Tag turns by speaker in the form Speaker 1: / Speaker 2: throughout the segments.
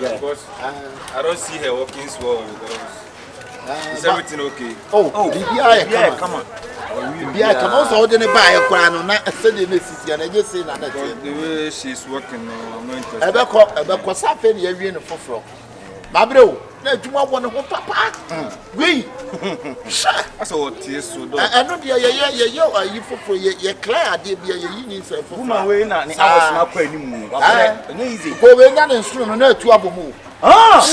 Speaker 1: Yeah, because I don't see her walking well because is everything okay?
Speaker 2: Yeah, come on. Yeah, come on. So then buy a crown on that. Said in the city, and I just say that the
Speaker 1: way she's working, I'm not interested.
Speaker 2: About something you're in for floor. My bro, no, you want one of papa. We,
Speaker 1: I saw what tears so don't.
Speaker 2: I know you for your clear, dear, your union for
Speaker 3: my way. I was not quite easy.
Speaker 2: Go away, none and soon, no, to have a move. Ah,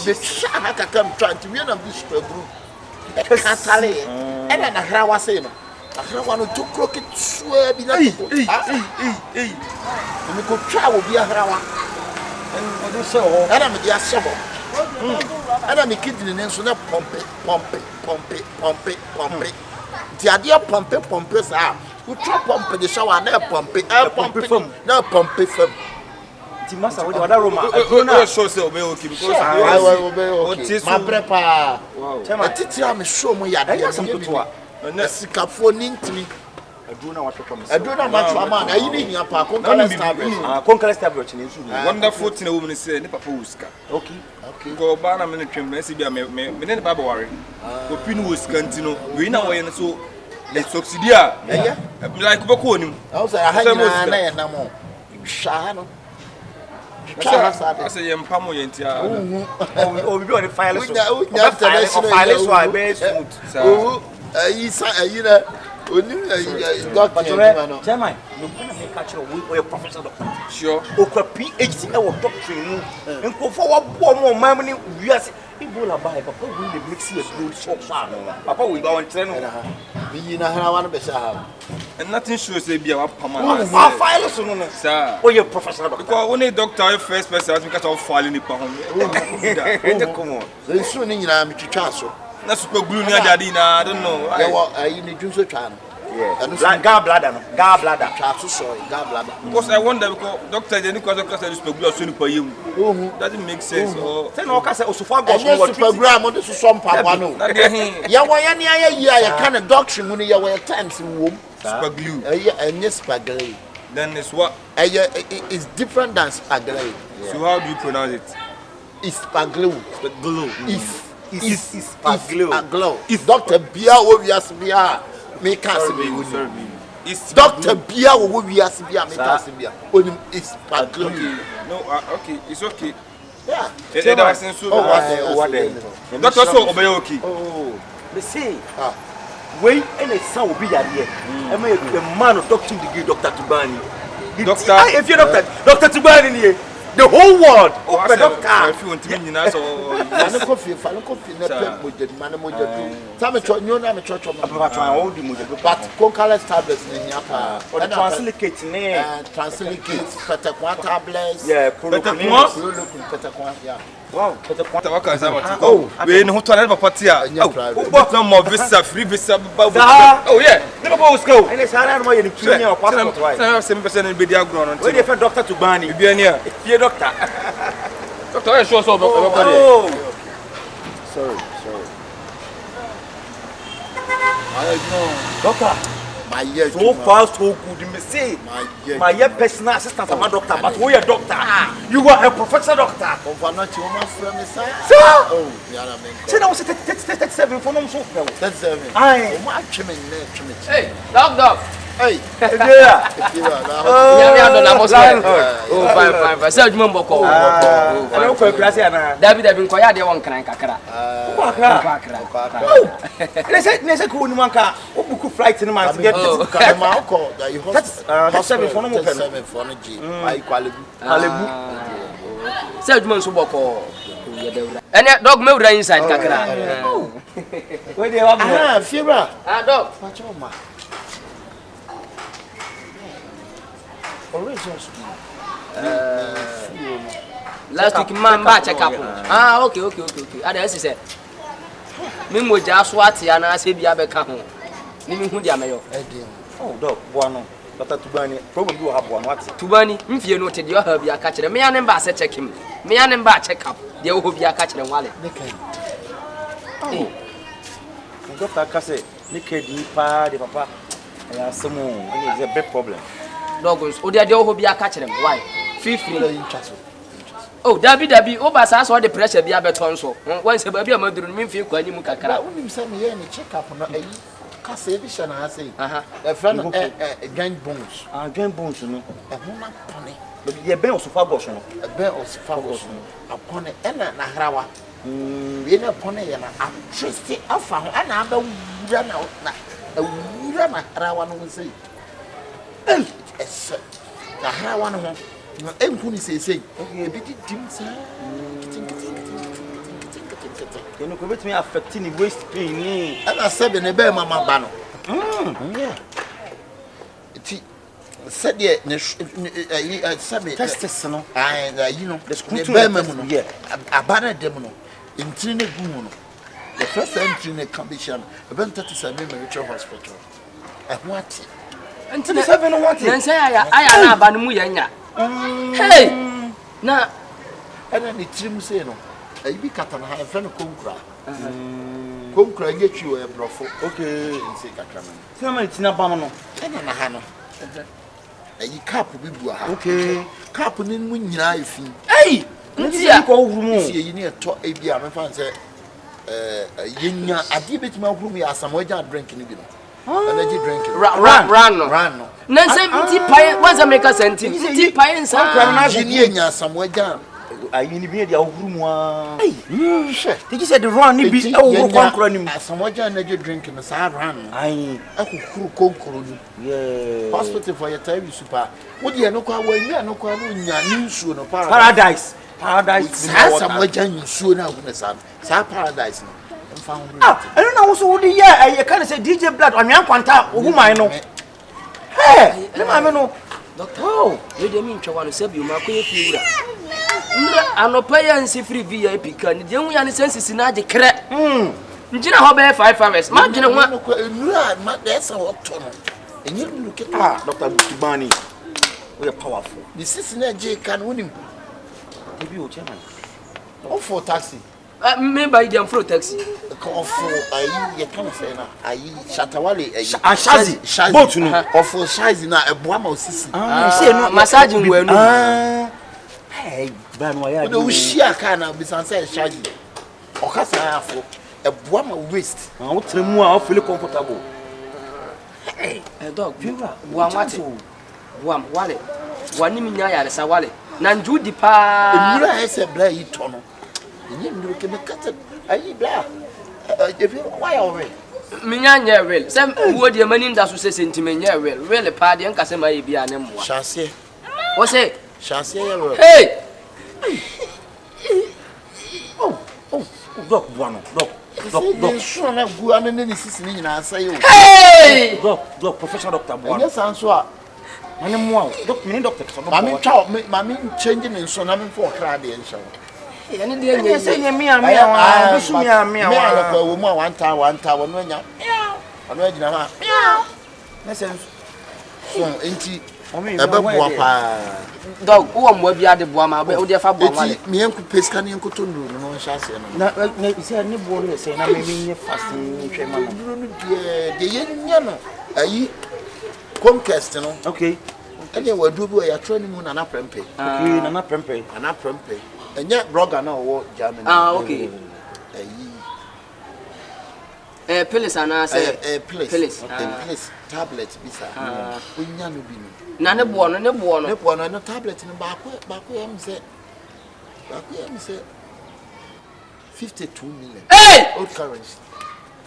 Speaker 2: the shot come trying to win of this group. Catale, and then I was saying, I want to crooked swear be that. Hey, and we could travel via Harawa. And I'm a dear shovel. And I'm a kid in the name, so not pump it. The idea pump it are. Who try pump the shower, never pump it, pump it from, no pump it from.
Speaker 3: Timasa, what other room? I
Speaker 1: show so okay because
Speaker 2: I will be okay. My prepa. Wow. I teach you, I'm sure my idea. Something to a sicaphone into me.
Speaker 3: I do not want to promise.
Speaker 2: I do not much for man. I need your park.
Speaker 1: Wonderful thing a woman is saying, Papa Wuska.
Speaker 3: Okay.
Speaker 1: Go ban a minute, Messi, I may Baba worry. Opinion was continue. We know when so let's succeed. Like Bokonim.
Speaker 2: I was a high no more. Shano.
Speaker 1: I say, I'm Pamo Yentia.
Speaker 3: Oh, we on the file.
Speaker 2: So I bear smooth. Doctor,
Speaker 3: German, no catch a professor.
Speaker 1: Sure.
Speaker 3: PhD, our doctrine, and go forward more money. Yes, people are by Papa will mix you a good shop. Papa will go and train.
Speaker 2: You know how I want to be.
Speaker 1: And nothing shows they be our
Speaker 3: Pama. File, sir. Oh, you're professor.
Speaker 1: Because when a doctor, first person, because of filing the Pahom.
Speaker 2: Come on. They soon in I'm to Chasso.
Speaker 1: That's super glue near Dadina. I don't know.
Speaker 2: I need to channel.
Speaker 3: Yeah, like gallbladder.
Speaker 1: Because I wonder because doctor, the because doctor is super soon for you. Doesn't make sense. Or
Speaker 3: then all case also for
Speaker 2: program on this some papa no. Ya wa ya kind of doctrine when you were times in womb.
Speaker 1: Super glue.
Speaker 2: And yes, spaghetti.
Speaker 1: Then it's what?
Speaker 2: It's different than spaghetti.
Speaker 1: So how do you pronounce it?
Speaker 2: It's spaghetti.
Speaker 1: Glue.
Speaker 2: Is glow. If Dr. Bia obvious Bia make us be it's Dr. Bia obvious Bia make us be on is glow.
Speaker 1: No, okay, it's okay.
Speaker 2: Yeah.
Speaker 1: What Doctor so obey okay.
Speaker 3: Oh, they say wait and a son will be here. I may the man of doctor degree Dr. Tubani.
Speaker 1: Doctor,
Speaker 3: if you're Dr. Tubani here. The whole world.
Speaker 1: If you want to mean so
Speaker 2: coffee, but concurrent tablets in Yapa.
Speaker 3: Translocate
Speaker 2: tablets.
Speaker 3: Yeah, wow,
Speaker 1: we know to another party. No more visa, free visa. Oh, yeah, never go.
Speaker 3: And it's hard more in premium or passport.
Speaker 1: 7% in video ground.
Speaker 3: Where if a doctor to Bani?
Speaker 1: Be near.
Speaker 3: Your doctor.
Speaker 1: Doctor, I show so.
Speaker 2: Sorry.
Speaker 3: I know. Doctor.
Speaker 2: My year
Speaker 3: so far so good, me say. My year personal assistant, my doctor, but we are doctor. You are a professor doctor.
Speaker 2: Over not your man from the side. Oh, yeah, I mean.
Speaker 3: Say now 37 for no so.
Speaker 2: 37.
Speaker 3: Aye.
Speaker 4: Hey, dog.
Speaker 2: Hey,
Speaker 4: yeah. Oh, fine. Say you remember ko.
Speaker 3: I don't for class na.
Speaker 4: David ko ya de won kran kakra.
Speaker 3: They say ko ni man ka. O book flight ni man to get
Speaker 2: to ma ko. That's 7 for no mo 7 for no G. Ai kwalebu.
Speaker 4: Say you remember boko. Ene dog me wura inside kakra.
Speaker 3: Where dey have?
Speaker 2: Fira.
Speaker 4: Dog.
Speaker 2: Pachoma.
Speaker 4: Last week man ba checkup. Okay. Ada say me moja swat ya na se bia be ka ho. Ni me hu dia meyo.
Speaker 3: Oh dog, boano. Dr. Tubani, problem do have one what?
Speaker 4: Tubani, mfie no te dia ha bia ka kire. Me ya ne ba se check him. Me ya ne ba check up. Dia wo bia ka kire wale.
Speaker 3: Oh. Doctor ka say, "Ni kedi pa de papa." Ya samu, it's a big problem.
Speaker 4: Doggons, o dia wo bia ka kire why? Feel free. Oh, Dabi, Obasa saw the pressure be a beton so. Once a baby, I'm doing me feel quite you can.
Speaker 2: I wouldn't send me any checkup on a cassation. I say, a friend of joint bones.
Speaker 3: Joint bones, no.
Speaker 2: A woman pony.
Speaker 3: But you're bent of Fagos,
Speaker 2: a bell of Fagos upon it and a Harawa. In a pony and a trusty alpha and I'm a run out. A run Harawan will say. Yes, the Harawan. And when he says, okay, a bit dim, sir.
Speaker 3: You know, commit me affecting waist pain.
Speaker 2: And I said in a bear, Mamma Bano. Yeah. Said yet, Sammy,
Speaker 3: Testis, no.
Speaker 2: You know, the school bearman, yeah, a banner demon in Trina Gumono. The first entry in a condition, a venture to Sammy Military Hospital. And what?
Speaker 4: Until the 7 what? Then say I am Banumuyanya. Hey! Now,
Speaker 2: and then it's him saying, I be cut on a friend of Concra. Concra get you a brothel. Okay, and say Cataraman.
Speaker 3: Some it's not Bamano.
Speaker 2: And then a Hannah. A cap will be okay. Cap in when you are.
Speaker 4: Hey!
Speaker 2: You need to talk ABM and fancy. I give it my room. We are somewhere drinking. Energy drinking. Run.
Speaker 4: Nancy, pie, once I make a sentence, pie and some
Speaker 2: somewhere down.
Speaker 3: I need to be the room. Did you say the run? You be over
Speaker 2: somewhere energy drinking. The sad run.
Speaker 3: I
Speaker 2: cook. Hospital for your time, super. What do you know? When you are no paradise. Somewhere soon now, paradise.
Speaker 3: I don't know who the year I can't say DJ Blood on your quanta, whom I know. Hey, I don't know.
Speaker 4: Oh, you didn't mean to want to save you, Marco. I'm not paying free VIP. Can the only any sense is not the crack. Gina Hobby 5 hours. Imagine one.
Speaker 2: That's a lot. And you look at
Speaker 3: Dr. Bani. We are powerful.
Speaker 2: This is not J can win him.
Speaker 3: Maybe you chairman.
Speaker 2: Oh, for taxi.
Speaker 4: Maybe them for taxi.
Speaker 2: Call for I can't say now. I Shatawale
Speaker 3: and Shazi. Both
Speaker 2: or for Shazi now a Buama Sisi.
Speaker 4: Massaging well.
Speaker 3: Hey, Banwaya.
Speaker 2: No, she can be sunset Shazi. Or Casa for a Buama waist.
Speaker 3: I want to move. I feel comfortable.
Speaker 4: Hey, a dog, Wam wallet. One minute, a wallet. Nanju di pa.
Speaker 2: You are a blay tunnel. You can cut it. I eat black. Why already?
Speaker 4: Minya well. Some wood your money that was sentiment. Yeah, well, really, party and Casema be an M.
Speaker 2: Chassis.
Speaker 4: What's it?
Speaker 2: Chassis.
Speaker 4: Hey!
Speaker 3: Doc, one, Doc,
Speaker 2: sure enough, go on and then this in I say,
Speaker 4: hey!
Speaker 3: Doc, Professor Doctor, one.
Speaker 2: Yes, answer.
Speaker 3: I am one. Doc, many doctors.
Speaker 2: Mammy, child, mammy changing and so I'm for Crady and so.
Speaker 4: Any day, you say,
Speaker 2: one time, when you're
Speaker 3: Listen,
Speaker 2: so ain't he?
Speaker 4: Dog, who am will be at the Buama, but dear Fabio,
Speaker 2: me and Pescani and Tundra, no chassis.
Speaker 3: maybe say any boy saying I'm maybe fasting.
Speaker 2: The young, I conquest,
Speaker 3: Okay.
Speaker 2: And you will do a training on an upper pay.
Speaker 3: An upper pay.
Speaker 2: An upper pay. And yet, Rogan or Germany.
Speaker 4: Okay. Pills and I say,
Speaker 2: a place, tablet, beside. We never been.
Speaker 4: None of one,
Speaker 2: and a tablet in the back. Say 52 million.
Speaker 4: Hey!
Speaker 2: Old currency.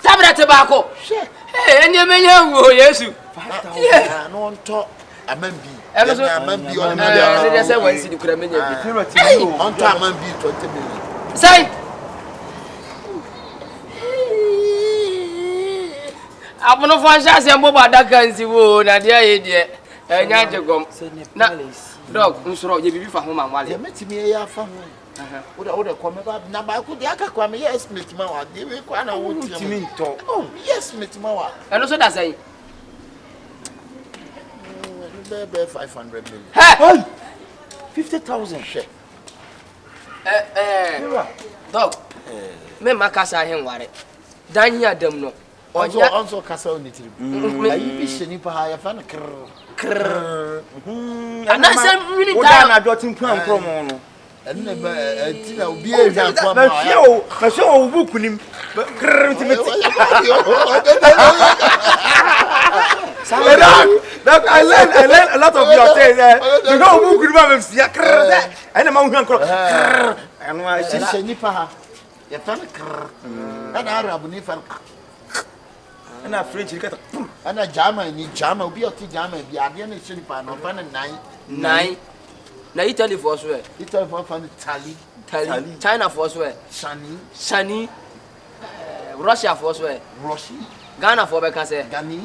Speaker 4: Tablet tobacco. Hey, and you may have, yes, you.
Speaker 2: Yeah, no one talk. I mean, be on
Speaker 4: the way you could have been
Speaker 2: on time and be 20 million.
Speaker 4: Say, I'm going to find Shazzy and Boba that can see wood and the idea. And Yanjagom. Dog, I'm sorry, you be for home and while you met me a family. What I would have come about number could the Akabenezer, yes, Miss Mawa, give me quite a wood to me talk. Oh, yes, Miss Mawa. And also that's a 500 million.
Speaker 3: Hey! 50,000.
Speaker 4: Dog, me Macassa him worry. Danya them no.
Speaker 2: Also, Castle Nitty. I wish any pie, I found a crrr.
Speaker 4: And that's really
Speaker 3: I got in plan promo.
Speaker 2: And Tina will be a
Speaker 3: show book him. I learned a lot of your things. You know who could have and a mountain cross. And why she said, Nipa, you found an Arab Nifan. And a French, and a Jama, and Jama, be a Jama, be a Diana Pan, or Pan and 9.
Speaker 4: Na Italy for swear.
Speaker 2: Italy for fun, Tally,
Speaker 4: China for swear. Shani, Russia for swear.
Speaker 2: Rossi,
Speaker 4: Ghana for Becase.
Speaker 2: Gani,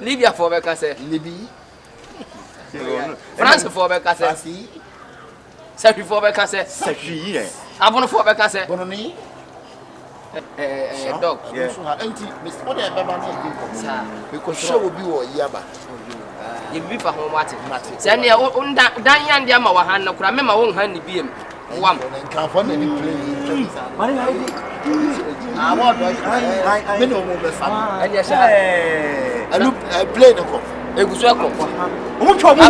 Speaker 4: Libya for Becase.
Speaker 2: Libby,
Speaker 4: France for Becase. Serbi for Becase. Abon for Becase.
Speaker 2: Bononi,
Speaker 4: dog.
Speaker 2: Auntie, Miss Oda Baba, because show will be what Yaba.
Speaker 4: You be for home watching. Send your own Diane Yama Wahan, no crime, my own handy beam. One
Speaker 2: can't find any plane. I want minimum of fun. And yes, I look, I play the cop. It was welcome. Who trouble?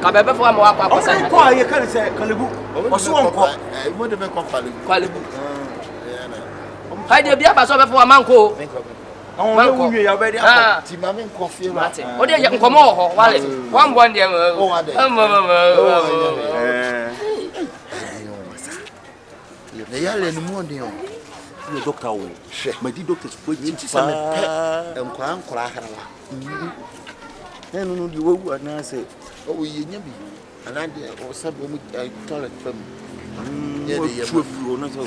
Speaker 4: Kabebe for mo akwa kwasa.
Speaker 3: O ko aye kan se Kalebu. O so onko.
Speaker 2: I want to make
Speaker 4: Kalebu. Haide bia ba so be for manko.
Speaker 3: Awon we wi ya be dia.
Speaker 2: Ti ma me coffee
Speaker 4: Martin. O de nkomo ho wale. Wan bon de
Speaker 2: ne yale ni mu de o.
Speaker 3: Ni doctor wo. Ma di doctor for ji
Speaker 2: ti sa me pe nkora harawa.
Speaker 3: No di wo na say
Speaker 2: o ye nya bi anade o sabe mu toilet fam.
Speaker 3: Ye de ye fu no so.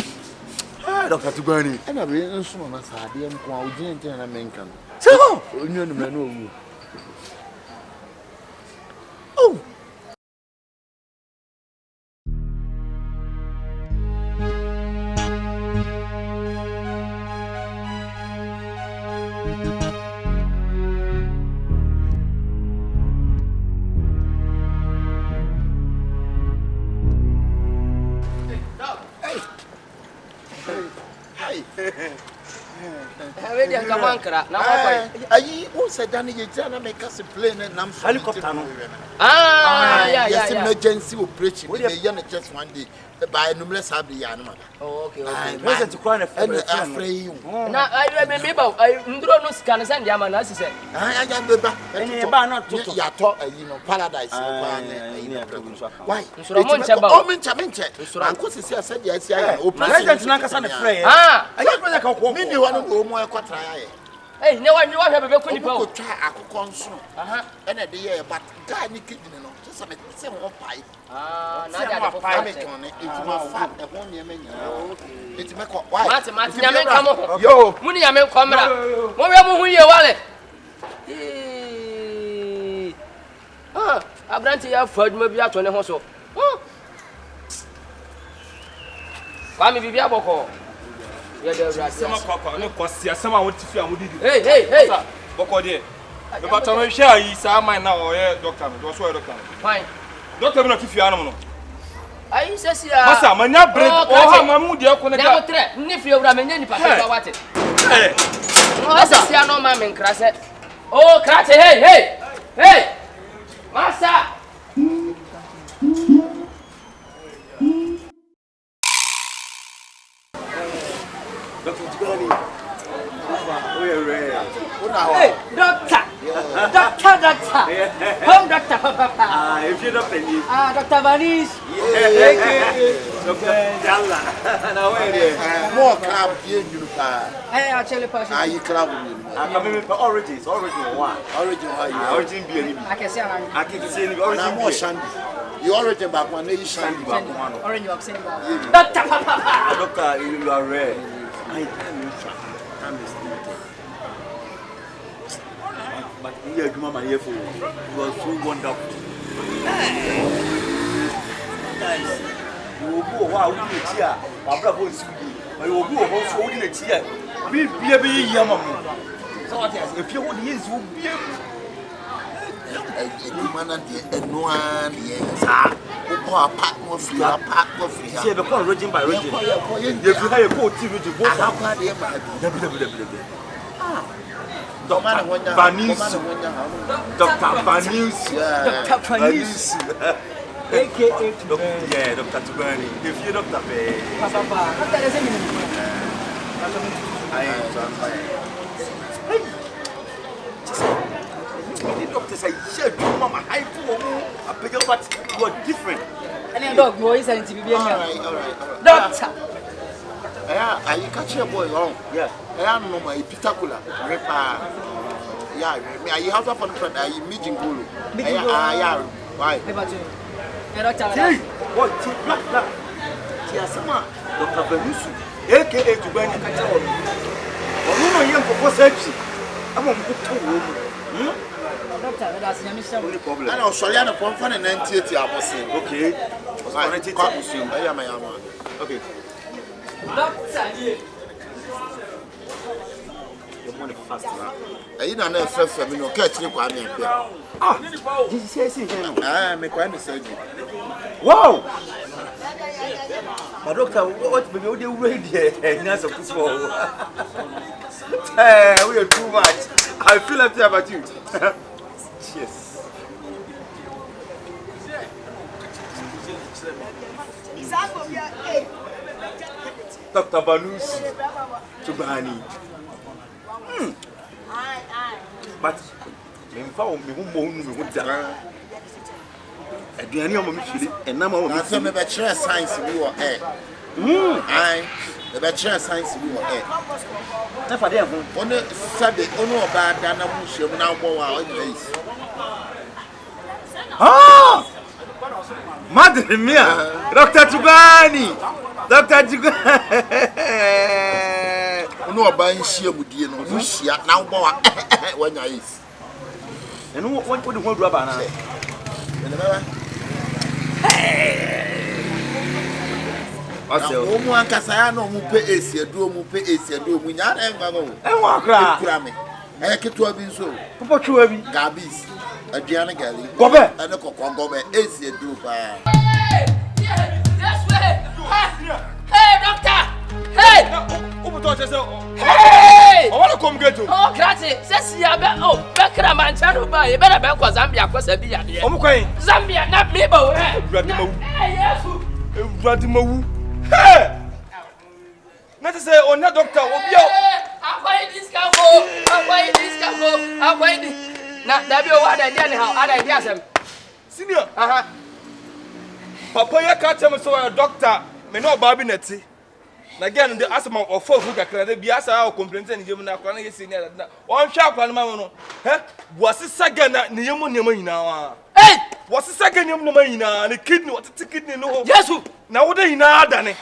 Speaker 3: Doctor Tugani.
Speaker 2: And I really so much idea and quality and American.
Speaker 3: So,
Speaker 2: you know,
Speaker 3: oh.
Speaker 4: Come on, crack. Now,
Speaker 2: I also done a make us a plane and I'm
Speaker 3: helicopter.
Speaker 2: Yes, emergency operation. We are just one day by numerous happy animal.
Speaker 4: Okay.
Speaker 3: Present to cry
Speaker 2: and afraid you.
Speaker 4: Now, I remember I don't know scan and Yaman, as he said.
Speaker 2: I am the back.
Speaker 3: Not to
Speaker 2: talk, paradise. Why? I'm going to say, I said, yes, I open.
Speaker 3: President Nakasan afraid. I don't know.
Speaker 2: Many one go more quatry.
Speaker 4: Hey, no one you have a good people.
Speaker 2: Try a consul. And a day, but guy, Nicky, just a same pie. It's my
Speaker 4: Martin, come on. Yo, Munny, I mean, come on. What are you, Wallet? I grant you have heard maybe out on the house. Kwame Bibia Boko.
Speaker 1: Some want to feel.
Speaker 4: Hey,
Speaker 1: Boko dear. But I'm sure he's a man now, doctor.
Speaker 4: Fine.
Speaker 1: Doctor, not if you animal.
Speaker 4: I says,
Speaker 1: Massa, my nap bread, or Mamu, dear, connect.
Speaker 4: If you're running any part, what it? I says, no, mamma, and crass it. Oh, crash, hey, Massa. Hey, doctor. Home doctor, Papa.
Speaker 3: If you don't believe,
Speaker 4: Dr. Vanish.
Speaker 2: more club here, you
Speaker 4: Hey, I'll tell you, Pastor.
Speaker 2: you club.
Speaker 3: origin one. Origin be
Speaker 4: I can say
Speaker 3: I can say the
Speaker 2: Now more
Speaker 3: origin.
Speaker 2: Shandy. You already back one day, Shandy.
Speaker 4: orange of saying Dr. Papa.
Speaker 3: Doctor, you are rare. I can't but here, Mama, here for you. You are so wonderful. Nice. You will go wow, we need here. My brother was you will go also in a chair. We be a bit yamamu. So, if you would use, will be
Speaker 2: man and no one, yes, a pack of free.
Speaker 3: See the call region by region. If you have a coat, you will go. Dr. Vanusu. Dr. Vanusu.
Speaker 5: Dr. Vanusu. AKA Tubani.
Speaker 3: Yeah, Dr. Tubani. If you Dr.
Speaker 5: Papa, Dr. doesn't mean
Speaker 3: the doctor said, yeah, Mama, I beg you, but you are different.
Speaker 5: and then dog boys and TV.
Speaker 2: All right.
Speaker 5: Doctor.
Speaker 2: Yeah, you catch your boy wrong.
Speaker 3: Yeah.
Speaker 2: I am no my pitakula. Yeah, you have to find a friend. I meet in Gulu. Yeah, why?
Speaker 5: Doctor.
Speaker 3: What? Tiasama, Dr. Vanusu, AKA Tubani, I can tell you. I'm young for safety. I'm on good time.
Speaker 5: Doctor, that's the only
Speaker 2: I
Speaker 5: problem.
Speaker 2: know Soliana Pomfan and 98 hours.
Speaker 3: Okay. Okay.
Speaker 5: Doctor.
Speaker 3: The money fast now.
Speaker 2: I don't know if I'm no catch you.
Speaker 3: Ah, this is him.
Speaker 2: I make one surgery.
Speaker 3: Wow. But doctor, what be you ready? Nice of this for. Hey, we are too much. I feel happy about you. Cheers. Dr. Vanusu Tubani. But in fact, we won't die. Aduane omo mfiri enam omo
Speaker 2: I say me be chere science we were air. I me be chere science we were air.
Speaker 3: na fa dey ho.
Speaker 2: Ono sabe ono oba da na mu hwem na wo wa o is.
Speaker 3: Ah! Madre mia! Dr. Tubani! Dr. Tubani!
Speaker 2: Ono oba nhia mudie no mu hia na wo wa wanya is.
Speaker 3: Eno wo de ho dura ba na.
Speaker 2: O mu ankasa ya na o mu pe esi edu mu nya na enwa go.
Speaker 3: Enwa akra.
Speaker 2: Kura me. Aya keto abi nso.
Speaker 3: Popo chua bi.
Speaker 2: Gabis. Aduane gali.
Speaker 3: Gobe.
Speaker 2: Ene kokon gobe esi edu ba.
Speaker 4: This way. Hey, doctor. Hey.
Speaker 1: Omo to chese.
Speaker 4: Hey.
Speaker 1: I want to come get you.
Speaker 4: Oh, grazie. Sesi ya be bekra manchano ba. E be na be kwa Zambia kwa sabi ya de.
Speaker 1: Omo kwan.
Speaker 4: Zambia na me ba wo.
Speaker 1: Urade mawu.
Speaker 4: Yesu.
Speaker 1: Urade mawu. Hey! Not to say on doctor obia.
Speaker 4: Akwai discount. Akwai di. Na dabi o ada dia ne ha, ada dia asem.
Speaker 1: Senior.
Speaker 4: Aha.
Speaker 1: Papa ya ka tell me so a doctor me no ba bi neti. Na again the asthma of four who kakra de bi asa o complaint ni gem na akra na ye senior na. On hwa akra na ma no. He? Wasisa ga na ne yemu ne ma nyina wa.
Speaker 4: Hey!
Speaker 1: Wasisa ga ne yemu ne ma nyina, ne kidney, what kidney no.
Speaker 4: Yesu.
Speaker 1: Na wo de nyina adane.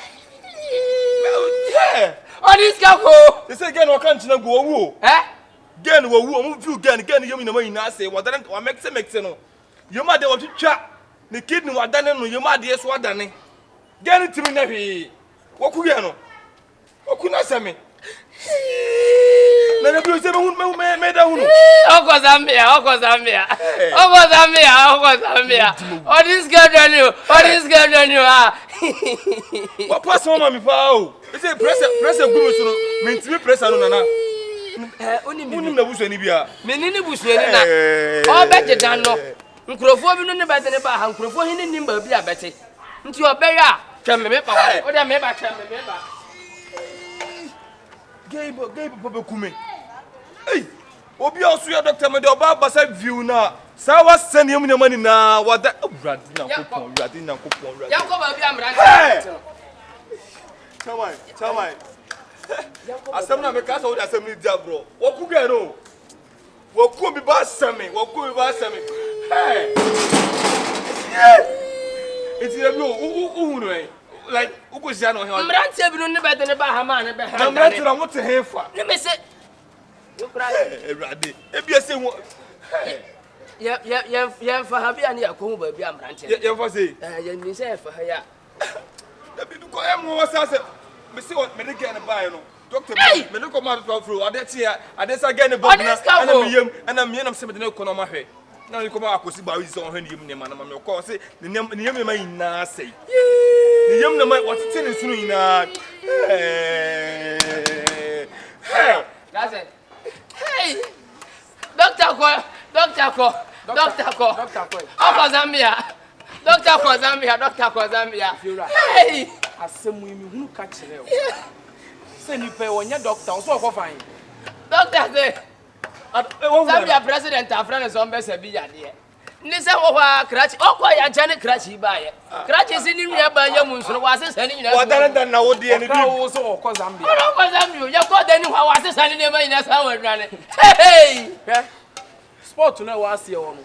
Speaker 1: Yeah.
Speaker 4: On discount.
Speaker 1: They say again, what can't you go? Woo.
Speaker 4: Eh?
Speaker 1: Again, woo. View again. You mean the man say what? What makes no? You might want to chat. The kid no done no. You might yes what done. Get it to me never. What could you know? What could I say me? Na biyo se me da hunu.
Speaker 4: Oko Zambia. Oh, this girl done you. Ah.
Speaker 1: What pass mama mi pa o. E say press guru so no. Me ntimi press no nana. Unim na busu ni bia.
Speaker 4: Me ni busu ni na. O beje dan no. Nkrofo bi no ne bete ne ba ha nkrofo hin ni ba bi abete. Nti obewe a twem me pa wa. O de me ba twem me ba.
Speaker 1: Gay papa kume. Hey, obi osu ya doctor me de oba basa view na. Sa wa send yem ne mani na wa da urade na kopon.
Speaker 4: Ya ko ba bi amran.
Speaker 1: Tawai. Asem na me ka so da asem ni dia bro. Wo ku ge no. Wo ku bi ba asemi. Hey. It's you no eh. Like ugo sia no he.
Speaker 4: Amran te bi no ne bete ne ba ha ma ne be ha.
Speaker 1: Amran te na wo te he fa.
Speaker 4: Ne me se. Yo kra.
Speaker 1: Urade. E bi ese wo.
Speaker 4: Ya fa ha bi ani akohu ba bi amran te.
Speaker 1: Ya fa say.
Speaker 4: Ya ni se fa ha ya.
Speaker 1: Da bi du ko em wo sa se. Me se what me de get na buy no. Doctor me no come out from ade tie ade sa get ne bob na ana me yem ana me nam se me de ko no ma hwe. Na ni come akosi ba wi se on hwe ne yem ne ma na ma me ko se ne yem ma ina sei. Ne yem na ma what te ne sunu ina. Hey.
Speaker 4: That's it. Hey. Zambia. Hey!
Speaker 6: Asemu mi hunu ka kire o. Se ni pe wonya doctor so ko fan.
Speaker 4: Doctor say Zambia president afran so mbese bi yade. Ni se wo wa krachi okwa ya jane krachi ba ye. Krachi si ni nua ba ya mu nso wa se sani nyina.
Speaker 1: Wa dan na wo de ni bi.
Speaker 6: Wo so ko Zambia.
Speaker 4: Wo ko Zambia ya ko dani wa se sani ne ma nyina sa wa dwane. Hey!
Speaker 6: Sport na wa se wo no.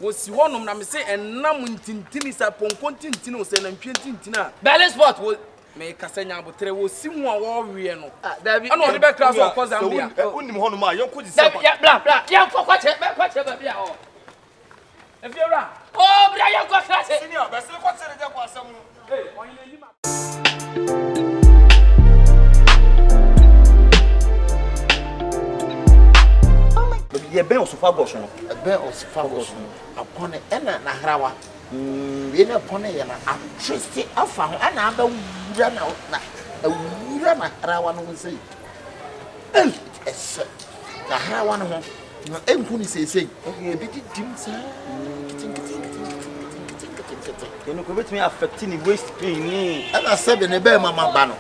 Speaker 6: Wo si honum na me se enam ntintini sa ponko ntintini o se na ntwe ntintini a.
Speaker 4: Balance sport wo
Speaker 6: me kasanya abotre wo si hu a wo we no.
Speaker 4: Dabi.
Speaker 6: Ana oni be class of ko Zambia.
Speaker 1: Unim hono ma yon ko di
Speaker 4: Dabi ya bla ya ko kwa che ba bia o.
Speaker 6: Efiora.
Speaker 4: Oh bra ya ko class.
Speaker 1: senior be se ko tere je ko asam no.
Speaker 6: Hey, onye ni ma.
Speaker 3: Ye ben osophagus no.
Speaker 2: Ben osophagus no. Apone ena na hrawa. We na pone ye na atresti afa ho ana aba wura na hrawa no sei. Esse. Na hrawa no ho. No enku ni sei. E bi dim sa.
Speaker 3: You know, me affecting the waist pain ni.
Speaker 2: Ana sebe ne be mama ba no.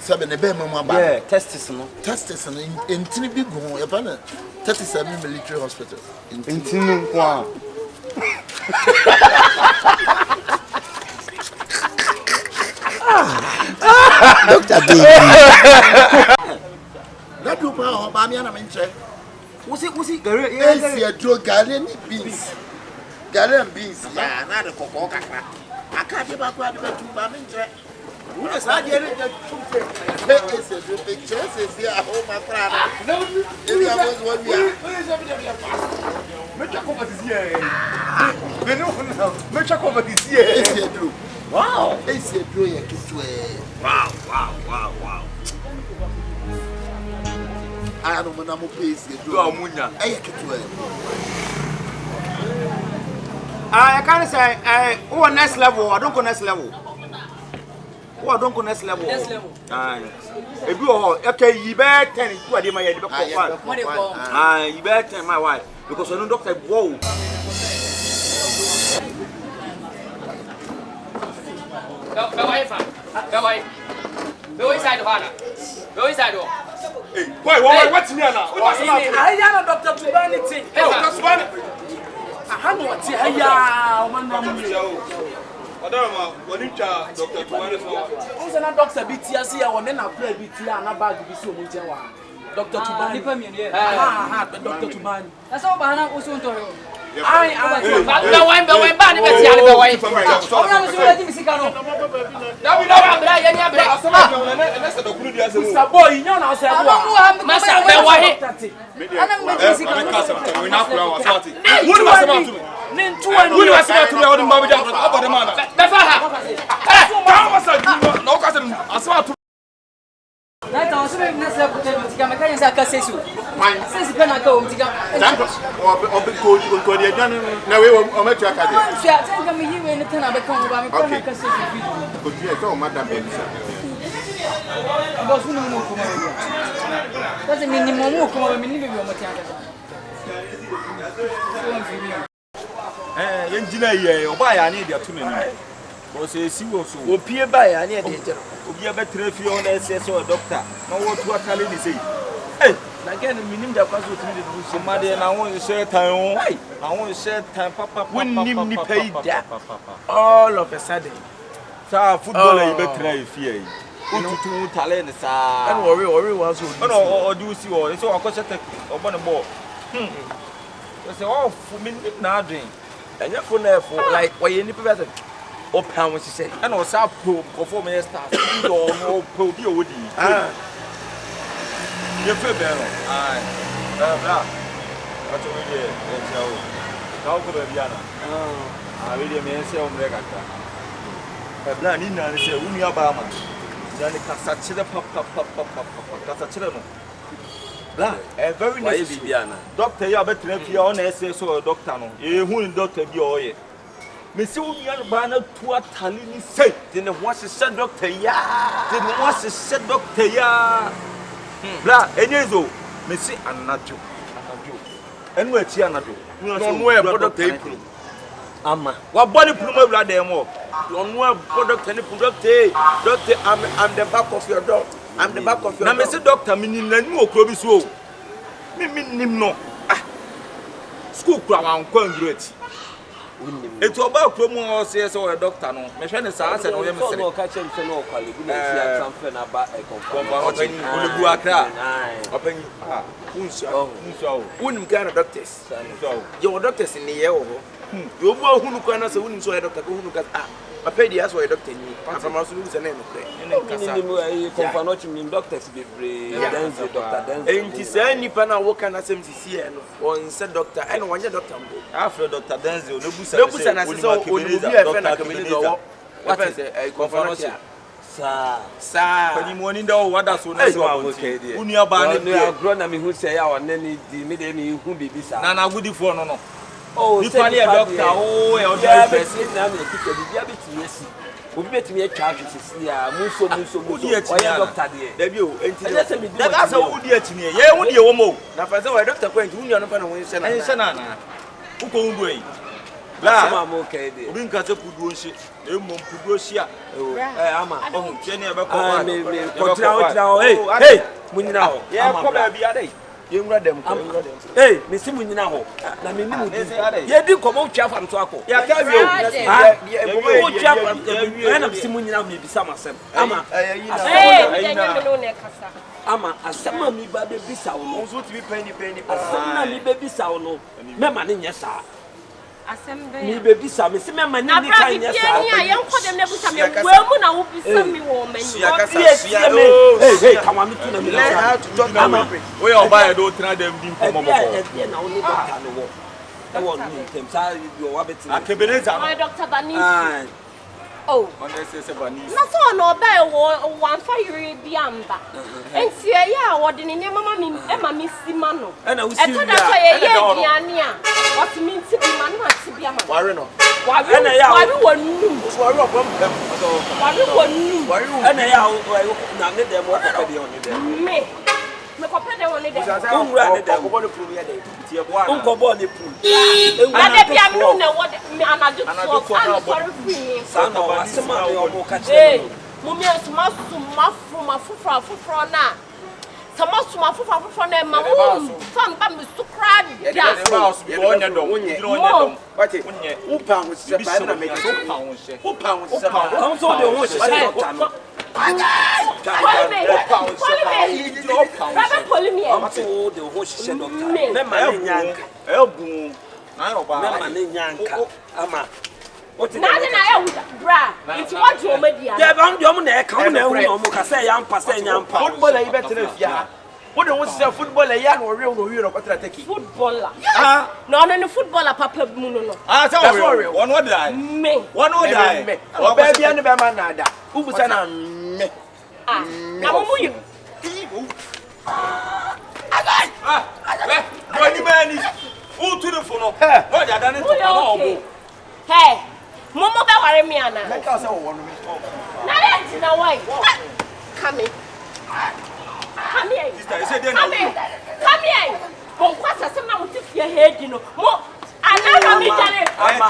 Speaker 2: Sebe ne be mama ba.
Speaker 3: Yeah, testis no.
Speaker 2: Testis no intini bi gu ho. E ba na 37 military hospital.
Speaker 3: Intini kwa.
Speaker 2: Doctor B. Na do pa ho ba mi ana me nche.
Speaker 3: Wusi gare
Speaker 2: Esi adro gale ni beans. Gale and beans. Ya na de kokko kakra. Aka de ba kwa de ba tu ba me nche. Wuna sa de ne de tumpe. Esi adro picture esi a ho ma kra na. Ebi a boss wo bia.
Speaker 1: Me cha ko batisi e. Me no no. Me cha ko batisi e.
Speaker 2: Esi adro. Wow. Esi adro ye kitwe.
Speaker 1: Wow.
Speaker 2: I don't know what pace you do.
Speaker 1: Amunya.
Speaker 2: I kitwe.
Speaker 3: I can't say who next level, I don't go next level. Who I don't go next level.
Speaker 5: Next level.
Speaker 3: Aye. If you okay, you better 10 you are my head.
Speaker 5: What do you call?
Speaker 3: Aye, you better 10 my wife because I don't doctor whoa.
Speaker 4: Go inside the corner. Go inside the
Speaker 1: Hey, boy, what's me now? What's the matter?
Speaker 6: I am Dr. Tubani thing.
Speaker 1: That's one.
Speaker 6: I have no tea. Aya, man na mu.
Speaker 1: Awurama, woni twa Dr. Tuwane so.
Speaker 6: Onse na doctor bi tia se ya woni na play bi tia na bag bi si o mo nchen wa. Dr. Tubani.
Speaker 5: Nipa mi ye.
Speaker 6: Dr. Tubani.
Speaker 5: Na so ba na oso nto he.
Speaker 6: Ai.
Speaker 4: Be wine ba ni be tia ni be wine.
Speaker 5: Awurama mo so lati mi sika no.
Speaker 4: Dabi na bra ya nya bra.
Speaker 1: Asama na na se dokuru di asemu.
Speaker 6: Mr. Boy, you know say
Speaker 5: Awurama
Speaker 4: Masa be wine.
Speaker 5: Ana mo lati mi sika no.
Speaker 1: We na kula wa sati. Woni wasema tu. Woni wasema tu ya woni mbabu ja abode mana.
Speaker 4: Be fa ha.
Speaker 1: Ka wasa du na o ka se asema tu.
Speaker 5: Na ta so be na se ko te sika me kan sa ka sesu. Sense pe na ka o mtika.
Speaker 2: Tanto obi ko di ajan na we o metu aka de.
Speaker 5: Fia tenga mi yiwe ne tana be kan o ba me pa na ka sesu bi.
Speaker 2: Ko di e to madam be bisa.
Speaker 5: Boss no mo ko ma be. Kasi minimum mo ko ma be minimum mo tia ka.
Speaker 1: Yenjina ye oba ya ni dia tu nani. Bo se si wo so.
Speaker 3: Opie ba ya ne de jero.
Speaker 1: Obi a betre fi on SS o doctor. Na wo tu akale ni sei. Eh,
Speaker 3: Na gen minim da kwaso tumi de du
Speaker 1: somade na wo share time o. Na wo share time papa.
Speaker 3: Wonnim ni pay da. All of a sudden.
Speaker 1: Sa footballer yi betre e fi yi. Ututu talent sa.
Speaker 3: And worry was so.
Speaker 1: No, o do si o. So akọ shete obo ne ball. Say oh, for me na adwen.
Speaker 3: And your phone for like why you need to be open what she said.
Speaker 1: And o sa po perform e stars. Do no po bi o wodi. Ye fe be no. Ai. Bra. Ato we dey e tia o. Ka ko be bia na. We dey me se o mre kakra. Bra ni na se unu aba ma. Dan kasa chire papa kasa chire no. Bla, very necessary. Doctor, you better than you on SS or doctor. No, you who doctor be all ye. Miss you, banner to a Talini say, then what's a said doctor, ya? Then what's a said doctor, ya? Bla, and yes, oh, Missy, and not you. enu eti anado
Speaker 6: no e product e pro
Speaker 1: ama wa body pro ma wura dem o
Speaker 6: no e product ni product e doctor I'm the back of your door I'm the back of your
Speaker 1: na me say doctor mi nim na ni okro bi so o mi nim no school kura wan kwa ngireti etu oba okro mu o say o doctor no me hwe ne sa ase no ye me sere
Speaker 7: no ka chem se no kwale bu na si transfer na ba
Speaker 1: confrontation olebu akra
Speaker 6: open unsa unim kana doctors your doctors in ye wo you bo hunu kana se unim so ye doctor ko hunu ka papa di aso ye doctor ni afama so lu se na no kre
Speaker 7: ni confrontation ni doctors be denze doctor denze
Speaker 6: enti se nipa na wo kana sem sisi e no on se doctor e no wanye doctor mbo
Speaker 1: afro doctor denze olebusa
Speaker 6: na se so onibubi e fe na Akabenezer what is a confrontation sa
Speaker 1: pani mo ni ndawo wada so na so unu aba na
Speaker 7: bi agro na me hu se ya one ni di me de me hu bibi sa
Speaker 1: na agudifo no
Speaker 7: oh
Speaker 1: ni pani doctor oh e o dey person
Speaker 7: na me kike bibi abetimi asi obi betimi atwa ahwesisi a munso oya doctor de
Speaker 6: da bi o enti
Speaker 1: da asa wudi atimi ye hu de wo mo
Speaker 6: na fa se wa doctor ko enti unu no fa na wo nse na
Speaker 1: ense na uko hu yi
Speaker 7: la sama mo kai de
Speaker 1: obi nka se kuduo nse emmom kuduo hia
Speaker 7: ama
Speaker 1: ohun tie ne e be ko
Speaker 7: me kontra o hey munyina ho
Speaker 1: ye ko ba bia dai
Speaker 6: ye ngura dem
Speaker 7: hey me si munyina ho na me ni mu di ye di komo twa fam to akọ
Speaker 1: ya ka wi
Speaker 7: o twa fam e na si munyina me bisa masem ama ama asema mi ba be bisa wo no
Speaker 6: so ti bi pani
Speaker 7: asema mi be bisa wo no me ma ne nye sa
Speaker 5: Assembly.
Speaker 7: Mi baby sa me se me ma ni kan nya sa.
Speaker 5: Ya yanko dem na busa me wemu na wo bisa me wo mani.
Speaker 7: Hey, come on, me tuna me
Speaker 6: how to talk
Speaker 7: ama.
Speaker 1: We o ba e do tena dem di nkomo mo.
Speaker 7: E na oni doctor no wo. E wo ni tem sa you wa beti.
Speaker 1: Akabenezer.
Speaker 5: My doctor Banis. Oh.
Speaker 1: On say Banis.
Speaker 5: Na so no ba wo wan fa yiri bi amba. Enti ya wo de ne mama mi e ma mi sima no.
Speaker 7: E na wo si
Speaker 5: ya. E to da so ye diane a. What mi nti bi ma no ati bi ama.
Speaker 6: Ware no.
Speaker 7: Ware na ya.
Speaker 5: Ware wonu.
Speaker 6: Ware obam pem.
Speaker 5: Ware wonu.
Speaker 7: E na ya na ne dem wo ka bi on ne dem.
Speaker 5: Me ko pe de woni de.
Speaker 7: Unra ne dem.
Speaker 6: Ko bo pro ye de. Tie bo ana.
Speaker 7: Unko bo ne pu.
Speaker 5: Na de bia me no wo me anadu so am sorry free.
Speaker 7: Sa no asema de o mo ka che.
Speaker 5: Mo mi asuma suma fufra na. Sama suma fufra na ma mo fam ba me sukra dia.
Speaker 1: Ye onya dom. Onya dom.
Speaker 6: Wate. Upa ho se ba na me so. Upa ho se ba.
Speaker 7: Am so de ho se doctor no.
Speaker 5: Footballer papa muno.
Speaker 1: Ah, that's real. One would die.
Speaker 5: Me.
Speaker 1: One would die.
Speaker 6: Oh, baby, and the man nada. Who was an
Speaker 5: Ah, now you.
Speaker 1: What man is who to the phone? What I done it.
Speaker 5: Hey, Momo be worry me ana.
Speaker 6: Make us one me.
Speaker 5: Na let na why? Come here. Come here.
Speaker 1: Sister, say then.
Speaker 5: Come here. Bon kwasa se ma muti fie head no. Mo ana mi jare. Ana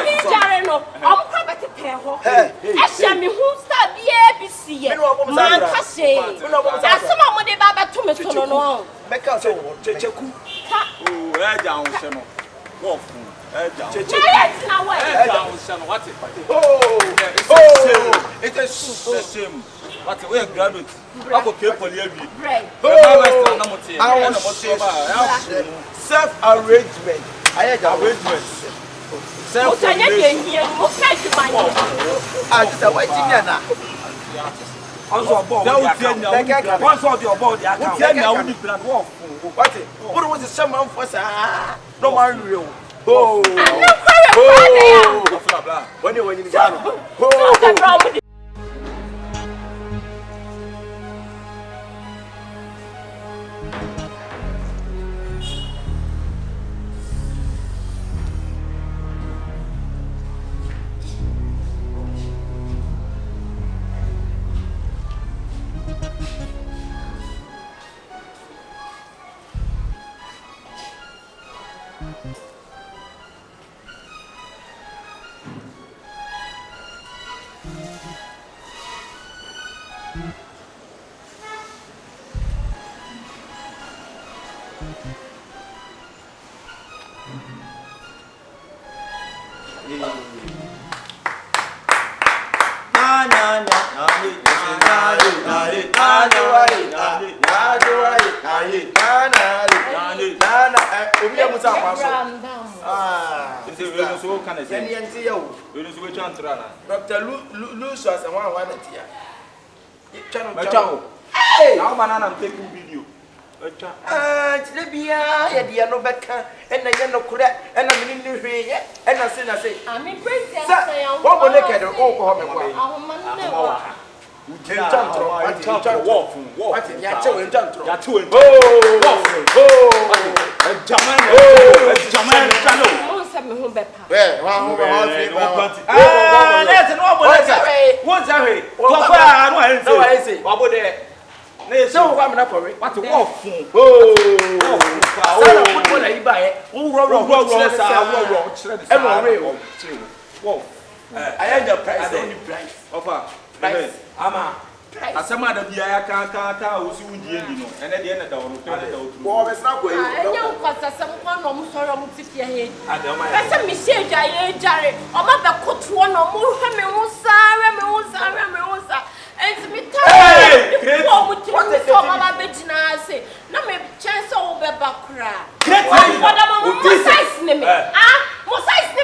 Speaker 5: mi jare no. Om kwa beti pe ho. E hia mi hu sta bia bi sie. Man ka se. Ya se ma mo de ba ba to me so no.
Speaker 6: Make us one.
Speaker 7: Kyekyeku.
Speaker 1: Oh, e ja ho se no. Wo fu. E ja.
Speaker 5: Kyekyeku na why?
Speaker 1: E ja ho se no. What it?
Speaker 6: Oh, it is
Speaker 1: the same. What we graduate. Ako ke poli abi.
Speaker 5: Right.
Speaker 6: Self-arrangement.
Speaker 1: Arrangement.
Speaker 5: Self-arrangement.
Speaker 6: Dr. Lucius and one here.
Speaker 1: Now banana I'm taking video.
Speaker 6: Libya, yeah, no better, and I no correct, and I'm in the way, and I say,
Speaker 5: I'm in princess.
Speaker 6: what will they get all home away? So I'm not for it. What to walk for? Oh, football, I buy it. I had the price. I don't need price. Offer. Price. Ama. As some other be I can't who's you and at the end of the day, it's not going. I don't cost us someone or sorrow to your head. I don't mind. That's a mistake, Jerry. I'm not the coach one or more. And to me, what would you say? Mama Bettina say, no, me chance over Bakra. What about Mosize me? Mosize me,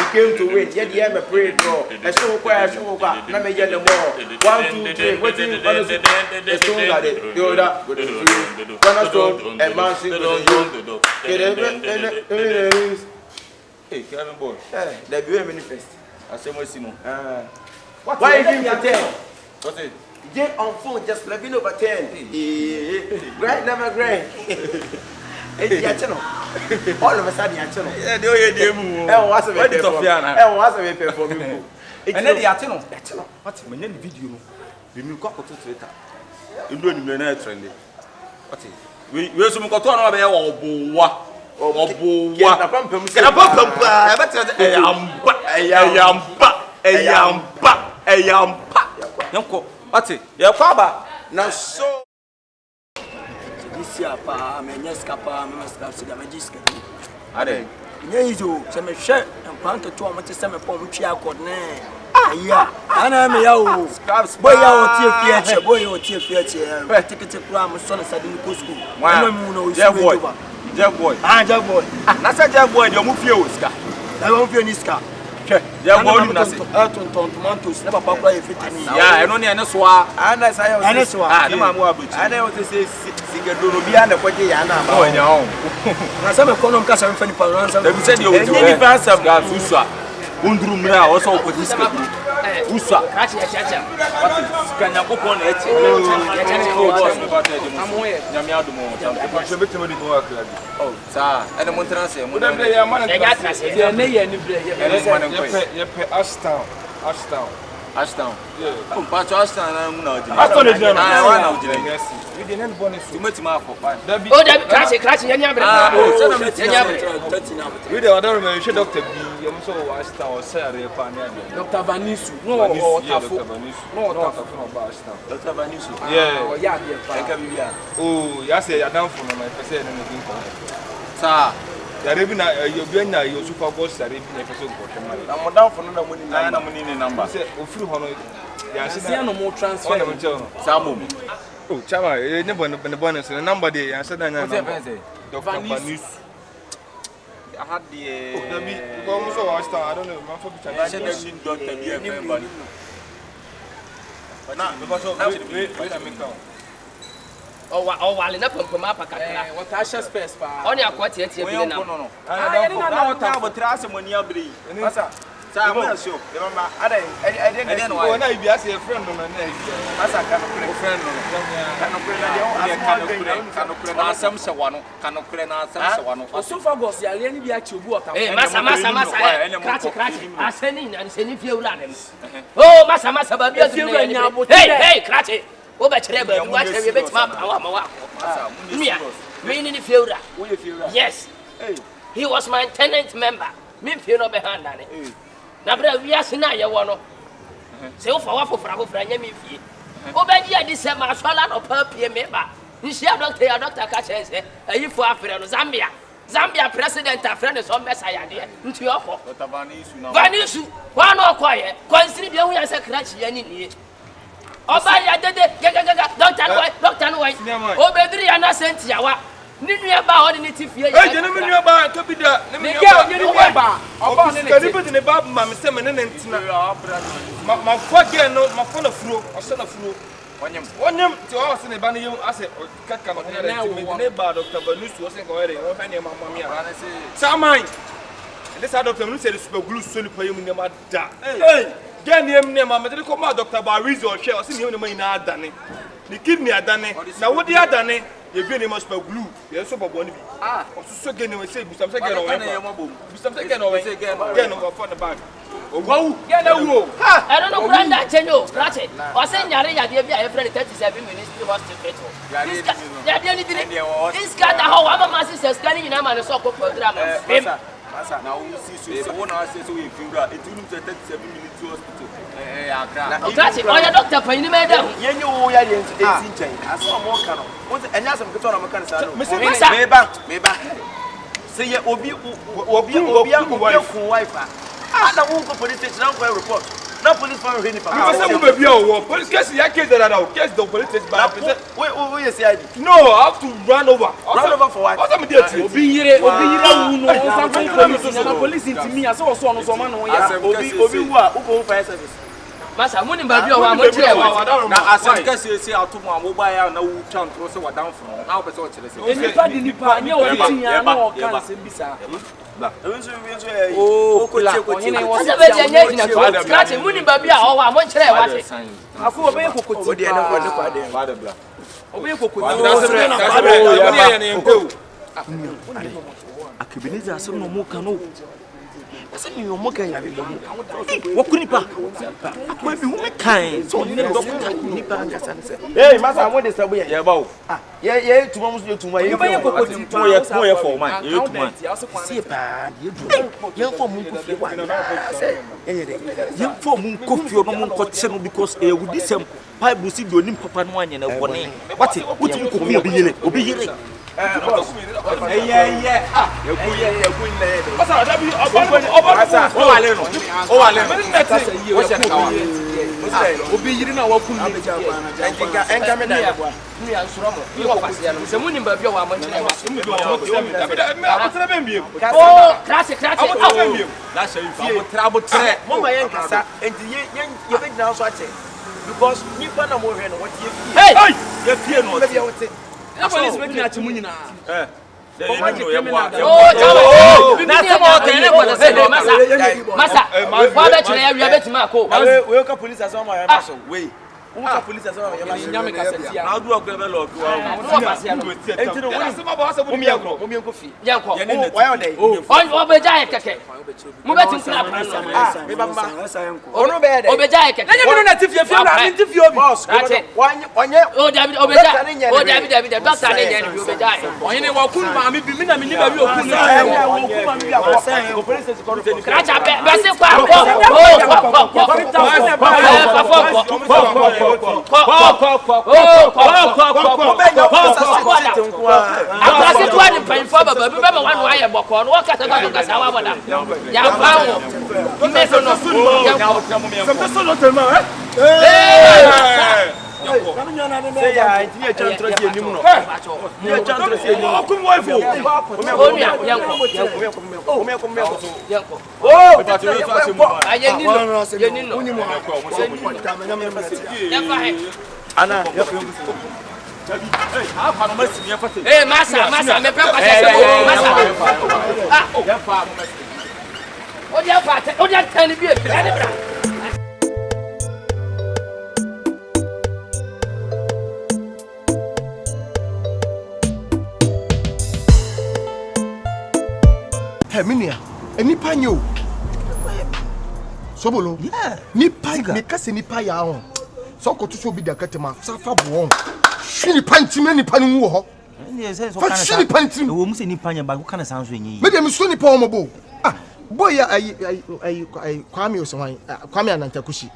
Speaker 6: I came to win. Yet the M prayed draw. And so quiet, so back. Let me get the ball. 1, 2, 3. What do you want to say? The stone got it. The other with the three. Cornerstone and Man City. Hey, Kevin boy. Hey, they be a manifest. I say more Simon. Why you give me a 10? What's it? Get on phone, just let me know about 10. Great, never great. All of a sudden, yeah, they what's a bit of Fiana. What's a bit for me. And then the Ateno. What's my name video? We will go to Twitter. You don't even know trendy. What is we also got on over Now so
Speaker 7: this year pa me nyeska pa me scrap siga me jiska.
Speaker 1: Ade.
Speaker 7: Nyezo se me hwe nkwanto to mo tese me pom twi akod ne. Aya, ana me ya o. Boy ya o tie fie, boy o tie fie tie. Tikete kura mo so na sade mi ko school. Ana mu no o
Speaker 1: Jeff boy.
Speaker 7: Ah, Jeff boy.
Speaker 1: Na say Jeff boy dey mo fie o ska.
Speaker 7: I won't feel this car.
Speaker 1: Jeff boy ni na say.
Speaker 7: Tomatoes never papa e fitini.
Speaker 1: Ya, eno ne ene so a.
Speaker 6: ana say o.
Speaker 7: Ana so a.
Speaker 1: Ah, ne ma mo abuchi.
Speaker 6: Ana o say sigedoro bia na kwaje ya na ma.
Speaker 1: Oh, nya o.
Speaker 7: Na say me kono mka 7 fani pa ransom.
Speaker 1: Dem say dey o ti.
Speaker 6: Enye ni fa asam
Speaker 1: ga susu a. Unduru mra o so ko diska. Usa.
Speaker 4: Kachi ya chacha.
Speaker 1: Kanya kokon na eche.
Speaker 4: Ya chacha
Speaker 1: Oh,
Speaker 4: o.
Speaker 1: boss me ba te
Speaker 4: Amoye.
Speaker 1: mo. Nyame adumo. Ko se betimo di mo akra bi. Oh, sa. Ene mo transfer mo. Dem dey ya man.
Speaker 4: Ya trase.
Speaker 7: Ya ne ye ni bre ye.
Speaker 1: Ye pe Ashtown. Ashtown. Yeah. Oh, but Ashtown na mu na odi.
Speaker 3: Ashtown dey there.
Speaker 1: Ah, wa na odi. Yes.
Speaker 3: We dey name bonus.
Speaker 1: You meti ma afọ.
Speaker 3: Dabi.
Speaker 4: Oh, Dabi, crash, yanya bre.
Speaker 1: Ah, oh, so na me
Speaker 4: yanya bre.
Speaker 3: We dey order me she doctor bi. Yom so Ashtown o say are pa ni ade.
Speaker 7: Dr. Vanisu. No, Tafo.
Speaker 3: No, Tafo no ba Ashtown.
Speaker 6: Dr. Vanisu.
Speaker 3: Yeah.
Speaker 7: Oh, ya dey pa.
Speaker 6: Eka bibia.
Speaker 3: Oh, ya say ya down for no my person no dey ko.
Speaker 1: Sa.
Speaker 3: Ya rebi na you be na you super boss ya rebi na person ko hwe
Speaker 6: Na mo down for no na money
Speaker 1: Na na mo ni number.
Speaker 3: say ofiri ho no ya
Speaker 7: See no more transfer.
Speaker 3: na mo tell no.
Speaker 1: Sa mo.
Speaker 3: Oh, chama, ne bonus the number dey ya say na nya number.
Speaker 1: Say.
Speaker 3: Dr. Vanis.
Speaker 1: I had the
Speaker 3: Dabi, go mo so Ashtown, I don't know, man for picture.
Speaker 1: I said that doctor be a friend but
Speaker 3: Na, because of we make down.
Speaker 4: Oh, wale na pompom apa kakra.
Speaker 7: What Asha space pa.
Speaker 4: Oni akwati etie bi na.
Speaker 1: no.
Speaker 6: Ah, yeri na na ota botra asem ni abri. Masa. Sa mo na show. E mama, ada I
Speaker 3: No, na ibi as a friend no na ibi.
Speaker 6: masa kan no
Speaker 1: Friend no.
Speaker 6: kan no na dey
Speaker 1: Kanokure na asem se wano. Kanokure na asem se wano.
Speaker 7: Osophagus ya le ni bi a chebu ota.
Speaker 4: Eh, masa. Crash. Aseni na seni fie wura dem. Oh, masa ba bi
Speaker 7: Fie wura nya abo.
Speaker 4: Hey, crash. Wo ba kire ba bi wa kire bi betima pa wa ma wa. Mia. Me ni fie wura.
Speaker 6: wo ye fie ra.
Speaker 4: Yes.
Speaker 6: Hey.
Speaker 4: He was my tenant member. Me fie no be hand ane. Na bra wi ase na ye wo no. Se wo fa wa fofra nya me fie. Wo ba ji adi se ma swala no pa pie me ba. Nshia doctor ka chense. Ayi fo afre no Zambia president afre no so mesa ya de. Nti okọ.
Speaker 1: Dr. Vanisu na.
Speaker 4: Vanisu. Wa no okọ ye. Konsiri bi hu ya se crash ya ni nie. Oba ya dede doctor no why. O be diri ya na sentia wa. Ni nua ba ho de ni ti fie ya.
Speaker 3: Je ne me nua ba ka bi da. Ne me
Speaker 7: nua ba. Oba ne
Speaker 3: ne bi ne ba ma me se me ne ntina. Ma fo ge no, ma fo na furo, o se na furo. Wonyem ti o se ne ba ne yem ase kaka no ne ba Dr. Vanusu o se ko ere o fa ne ma mami a. Saman. This Dr. Vanusu say the super glue so ni pa yem ne ma da. Hey. Gen yem ne ma me de ko ma Dr. Barizo o hwe o se ne yem ne ma ina adane. Ni kidney adane. Na wo di adane. You be name super glue. You so bobo ni bi. Ah, o so get no say busam say get no. Busam say get no. Get no for the bag. Wow, get no wo.
Speaker 4: Ha, I don't know brand that change o. Scratch it. O say nyare ya de bia e friend 37 ministry hospital. Ya de ni diri. This guy that how am ma sister scanning ina ma no so ko program.
Speaker 6: Masa na wo si so wo na say so we figure it will 37 minutes hospital. Akra.
Speaker 4: Scratch it. Oh ya doctor pa ni me da.
Speaker 6: Yenye wo ya de enti nchen. Aso mo ka no. Wo enya asem keto na mo kan sa no. Me ba. Say ye obi ku wife. Ah na wo ko police station na ko report. Na police fan he ni pa.
Speaker 3: Because some baby o police case ya case that now. Case the police station by
Speaker 6: we you say ID.
Speaker 3: No, I have to run over.
Speaker 6: Run over for what?
Speaker 3: What am there to?
Speaker 7: Obi yire wu no on police na police intimi ase wo so no so ma no ya.
Speaker 6: Obi wu a wo ko fire service.
Speaker 4: Masa muni ba bi o wa mo tire wa.
Speaker 1: Na asem kase se atomo amoba ya na wu twanto se wadan fo. Na wo pese o kire se.
Speaker 7: Enipa di nipa nya o fitin ya na o kan se bisa.
Speaker 6: Oh,
Speaker 7: ko tie.
Speaker 4: Asa be je nya jina to. Scratch muni ba bi a o wa mo tire wa se.
Speaker 7: Afu obe kokoti.
Speaker 6: Odi ene ko ne kwa de.
Speaker 1: Father bla.
Speaker 7: Obe kokoti. Akabenezer asem no mo kan no. Asa mi mo kan ya bi mo. Wo kunipa. Akwa bi wo me kan. So ni doctor nipa akasa ne se.
Speaker 6: Hey, masa mo de sabu
Speaker 1: Ye ba o.
Speaker 6: Ye tuma musu tuma ye.
Speaker 7: Ye kokoti.
Speaker 1: Mo ye for man. Ye tuma.
Speaker 7: Sie
Speaker 6: Pa, ye do. Ye for mu ko fi wa. Say, ye
Speaker 7: ye for mu ko fi no mo ko che no because e wudi sem
Speaker 8: papa busi do nim papa no anya na bone what wuti ko mi obi yire
Speaker 6: obi yiri na wa kun enka me da kwa
Speaker 4: ni ansoro mo ni wa kwase ya no se munim ba bia wa ma nkyere oh krase na sha yi
Speaker 6: abotre mo ma yen kasa enti ye be gina so ache because nipa na mo hwe no what ye fie no be wote na police be gina ache munyina
Speaker 4: masa wa be kire ya wi abetima ko
Speaker 6: we ka police asama ya maso we Uka police asema nyame kasetia na adu akwa be lo do enti no woni momienko fi
Speaker 4: yanko
Speaker 6: why on dey
Speaker 4: obeja ye keke mo be tin kula
Speaker 6: me bamba ono be dey
Speaker 4: obeja ye keke
Speaker 6: na nyame no na tifie fi na me tifie obi boss onye
Speaker 4: o David obeja doctor ne nya ni obeja ye
Speaker 6: onye ne wa kun ma me bi me na me ni ba bi okun na wa kun ma me bi akwa ko police se ko no fe
Speaker 4: kracha be se kwa
Speaker 6: Ana
Speaker 4: masa me pe kwase masa o dia tani bi e bra
Speaker 3: Minia, nipa nyo. Sobolo. Yeah. Nipa me kase nipa ya ho. So ko tuso bi da katema, safa bo ho. Shini pantime nipa nu wo ho. Fa shini pantime.
Speaker 8: Wo mu se nipa nya ba ko kana sanso enyi.
Speaker 3: Me dem so nipa o mo bo. Ah, boy ya ai kwame oswan. Kwame anantakushi.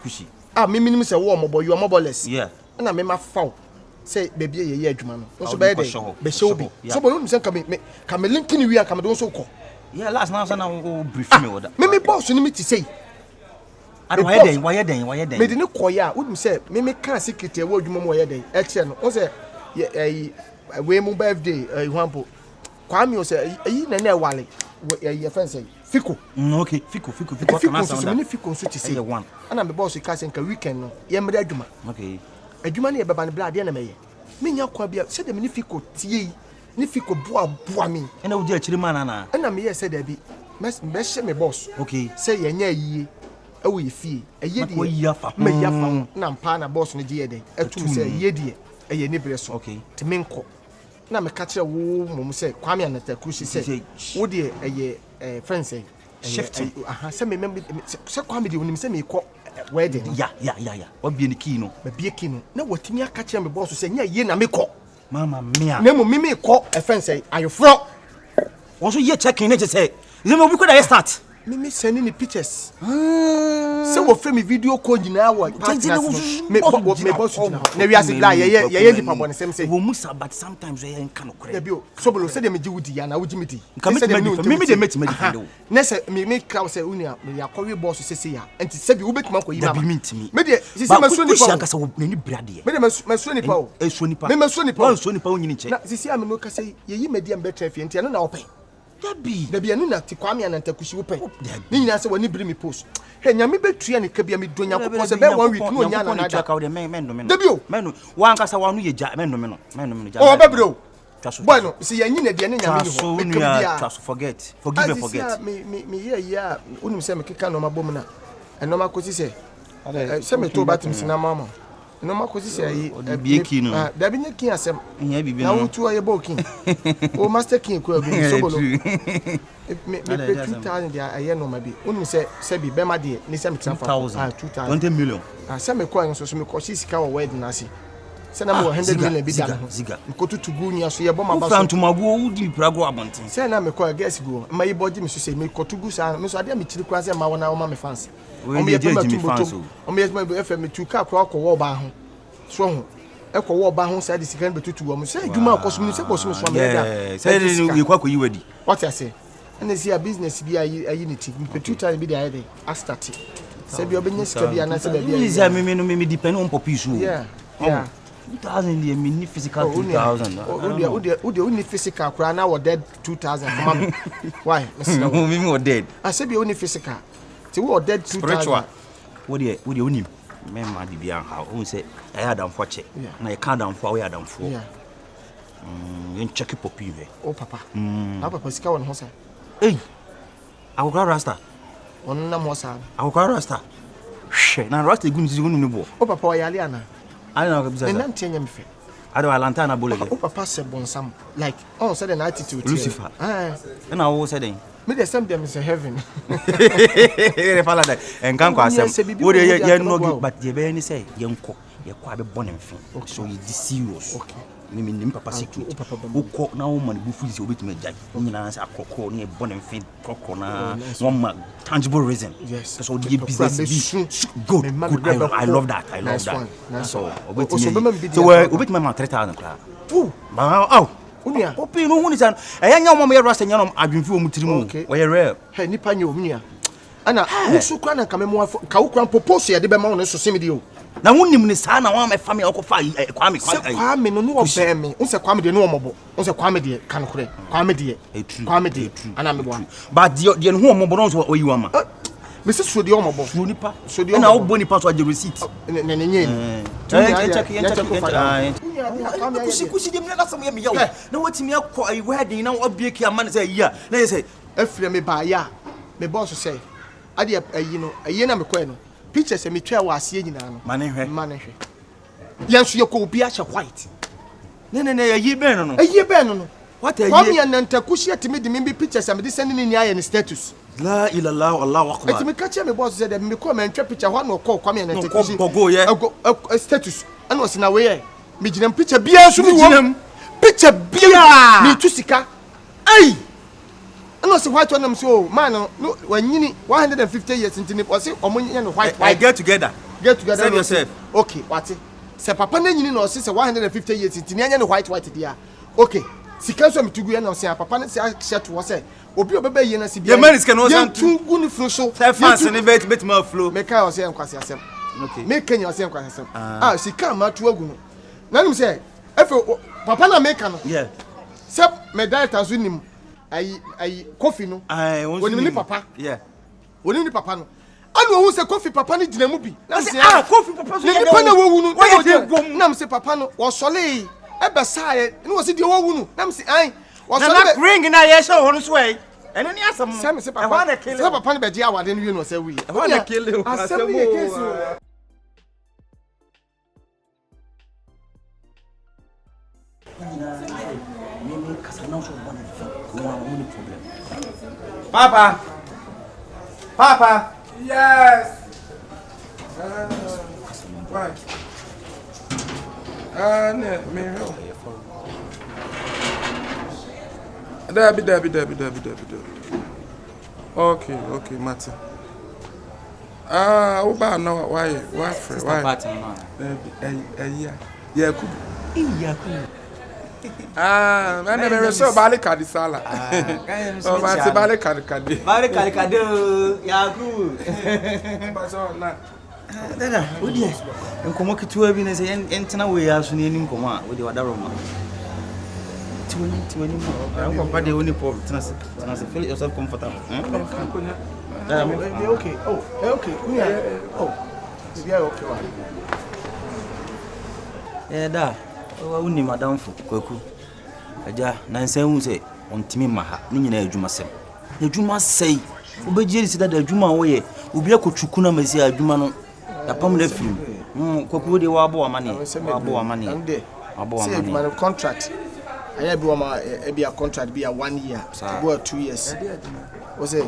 Speaker 8: Kushi.
Speaker 3: Ah, me minim se wo mo bo, you are mobileless.
Speaker 8: Yeah.
Speaker 3: Na me ma faw. Say baby ye adwuma no. So be dey. Be show bi. So bo no se ka me link ni wi aka me don so ko.
Speaker 8: Yeah, last now na brief me order.
Speaker 3: Me boss ni me ti say.
Speaker 8: And why den?
Speaker 3: Me di ne koya, wodum say me kan secret e wo adwuma mo ye den. E che no. O say we mu birthday Juanpo. Kwame o say yi na wale. Ye fan say Fiko.
Speaker 8: Okay, Fiko.
Speaker 3: Kana sound. Me Fiko so ti say. Ana me boss ka say nka weekend no. Ye mre adwuma.
Speaker 8: Okay.
Speaker 3: Adwuma ne ye beba ne bla de na me ye. Me nya kwa bia say dem ne Fiko tie. Ni Fiko boa me.
Speaker 8: E na wo di achiri man na.
Speaker 3: E na me ye say da bi. Me she me boss.
Speaker 8: Okay.
Speaker 3: Say ye nya yie. Ewo ye fie. Eye de.
Speaker 8: Me yafa
Speaker 3: na mpa na boss no die ye den. Atum say ye de. Eye ni bere so.
Speaker 8: Okay.
Speaker 3: Te me nko. Na me ka kire wo mom say Kwame Anatakushi say. Wo de eye friend say.
Speaker 8: Shift.
Speaker 3: Say me say Kwame de onim say me ko wedding.
Speaker 8: Yeah. Obi ni key no.
Speaker 3: Be bie key no. Na watimi aka kire me boss say nya ye na me ko.
Speaker 8: Mama mia.
Speaker 3: Na mo me ko friend say ayofro.
Speaker 8: Won so ye checking na je say. Le mo bi ko da start.
Speaker 3: Me sending the pictures. Say wo frame video call nyina wa partners me boss na wi ase bla ye di pabone sem say
Speaker 8: wo musa but sometimes we en kan okre.
Speaker 3: Debio Sobolo say dem ji wudi ya na wuji meti.
Speaker 8: Me dem meti do.
Speaker 3: Na say me crowd say unia me yakori boss say ya. Enti say bi wo betima ko yi mama. Me de say me so ni pa.
Speaker 8: Ba ko wo ni brade.
Speaker 3: Me de me so ni pa o.
Speaker 8: E so ni pa.
Speaker 3: Me so ni pa.
Speaker 8: Won so ni pa o nyini che.
Speaker 3: Na sisi am no ka say ye yi media mbetra fie enti na open. Dabi anu na ti Kwame Anantakushi wo pen. Ni nyina se woni biri me post. He nyame betua ne ka bia me donya ko se be 1 week no nya na na da. Dabi o.
Speaker 8: Menu wan kasa wanu ye ja menu me no ja.
Speaker 3: Oh be bro. Bueno, si yanyi na de ne nyame ni ho.
Speaker 8: Me ka bia forget. Forgive and forget.
Speaker 3: Me ya unim se me keka no mabom na. Eno makosi se. Se me to batim sina mama. No makosi se ayi
Speaker 8: bie ki no.
Speaker 3: Dabi nye kin asem.
Speaker 8: Nya bibi
Speaker 3: na
Speaker 8: no.
Speaker 3: Na wutu aye bo kin. O master kin ko abi Sobolo. Me 2000 dia aye no ma bi. Unim se bi be ma de ni se me transfer
Speaker 8: 2000 20 million.
Speaker 3: Se me ko en so me ko sika wo wedding na se. Say na mo 100 million bi da no.
Speaker 8: Ziga.
Speaker 3: Nkoto to go nya so ye bom aba so.
Speaker 8: Fantumago udi prago abonten.
Speaker 3: Say na me call guess go. Ma yiboji me so say me koto gu sa me so ade me chiri kwa say ma wona wo ma me fans.
Speaker 8: Omo ye me fans o.
Speaker 3: Omo ye me FM 2 ka kwa ko wo ba ho. So ho. E ko wo ba ho say the second betutu wo mo say djuma ko so me say ko so me so me da.
Speaker 8: Say you kwa ko yiwadi.
Speaker 3: What I say? And see a business be a unity. Me 2 times be the I start it. Say be obenya sika bi ana say be
Speaker 8: be. Is me depend on popi so.
Speaker 3: Yeah.
Speaker 8: 2000 the mini physical 2000.
Speaker 3: Only physical kra na we dead 2000 for me. Why?
Speaker 8: Me we dead.
Speaker 3: I say be only physical. Say we dead 2000.
Speaker 8: Spiritual. What dey onim. Me ma di bia ha. Who say I had am for check. Na you can't am for we had am for.
Speaker 3: Yeah.
Speaker 8: You check popi ve.
Speaker 3: Oh papa. Ah papa sika won ho say.
Speaker 8: Hey. Awukra rasta.
Speaker 3: On na mo sa.
Speaker 8: Awukra rasta. Hwe, na rasta egu nti gunu bo.
Speaker 3: Oh papa o yale ana.
Speaker 8: Ana na kabisa.
Speaker 3: Na ntenya me fe.
Speaker 8: Ado alanta na bolege.
Speaker 3: Oh papa se bonsam. Like, oh said an attitude.
Speaker 8: Lucifer. Na wo said den.
Speaker 3: Me the same them is heaven.
Speaker 8: They follow that. En kan kwa asem. Wo de ye no but ye be ni say ye nko. Ye kwa be born mfin. So you be serious.
Speaker 3: Okay.
Speaker 8: Me papa secret. Uko na wo man bufu isi obetuma jai. Nyina say akoko na e born mfin koko na one man tangible reason.
Speaker 3: Yes.
Speaker 8: So the business be good. I love that. I love that. So obetuma. So obetuma ma 3000 kra.
Speaker 3: Ooh.
Speaker 8: Ma
Speaker 3: Unia.
Speaker 8: Opi no hu ni san. Enya mo ye rasta nya no adwemfi o mutirimu. O ye rare.
Speaker 3: Hey nipa nya omnia. Ana wusu kwa na kamemo ka wo kran propose ye de be ma wo so semi de o.
Speaker 8: Na wonim ni sa na wa me fa me okofa kwame
Speaker 3: kwame no no obe me unse kwame de no omobo unse kwame de kan kore kwame de ana me bo
Speaker 8: but de no omobo no so oyiwa ma
Speaker 3: me se so de omobo
Speaker 8: so nipa na wo bo nipa so age receipt
Speaker 3: ne nye
Speaker 8: check kusi de me na sam ye me yawo na watimi akọ ayi wedding na obie ki amane say yi a na ye say
Speaker 3: afire me ba ya me boss say ade ayi no ayi na me kọ no pictures me twa wa ase nyina no
Speaker 8: mane hwe
Speaker 3: yenso ye ko obi a white
Speaker 8: ne ayi ben no
Speaker 3: ayi ben no
Speaker 8: what ayi
Speaker 3: kwame na ntakushi atimi de me pictures am de send ni nia ye status
Speaker 8: la ila allah wallahu akbar
Speaker 3: atimi ka che me boss say de me ko me ntwa picture ho no ko kwame na ntakushi
Speaker 8: go ye
Speaker 3: status ana o sina we me gina picture bia so wo picture bia me tu sika ai no say white one so man no wanyini 150 years into nip say omonye no white
Speaker 8: get together save yourself
Speaker 3: okay what say papa na nyini no say 150 years into nya no white dia okay sika so mitugu ya na say papa na say shirt wo say obi obebe ye na say bia
Speaker 8: ye man is can no san
Speaker 3: tugu ni fro so
Speaker 8: fans ni bet ma flow
Speaker 3: me kai o say enkwase asem
Speaker 8: okay
Speaker 3: me kenya o say enkwase asem sika ma tu agu no na nim say efe papa na make no
Speaker 8: yeah
Speaker 3: say me director so nim ai coffee no woni ni papa
Speaker 8: yeah
Speaker 3: woni ni papa no anu wo se coffee papa ni gina mu bi na say
Speaker 8: coffee papa so
Speaker 3: ni papa na wo wunu na say papa no wo sole e be sae ni wo se de wo wunu na say ai wo sole
Speaker 8: na ring na ye show hono so e eno ni asam
Speaker 3: say papa no be je awade no wie no say wi
Speaker 8: ho na kele
Speaker 3: asam ni case
Speaker 1: Papa. Yes. Right. No, me. Debbie. Okay, Martin. Oba no why? Yakubu. Man, never saw Bali Kadisala. Oh, Martin Bali Kadikadi.
Speaker 7: Bali Kadikado, Yaku.
Speaker 8: Dada, odi nkomo ketewa bi na se entena we aso ne nim komo a we de wadaroma. Tiwani mo. Papa de oni pop tena se feel yourself comfortable.
Speaker 3: Okay. Oh, okay. Yeah. Oh. Yeah, okay.
Speaker 8: Da. Uni madam fu kwaku. Aja na nsan hu se ontimi maha. Ni nyina adwuma sem. Adwuma sei. Obejiri sida da adwuma wo ye. Obi akotwuku na masi adwuma no. Da pam na film. Kwaku de wa abo amane. Abo amane. Abo amane.
Speaker 3: My contract. I have a contract be a 1 year. Go 2 years.
Speaker 9: was a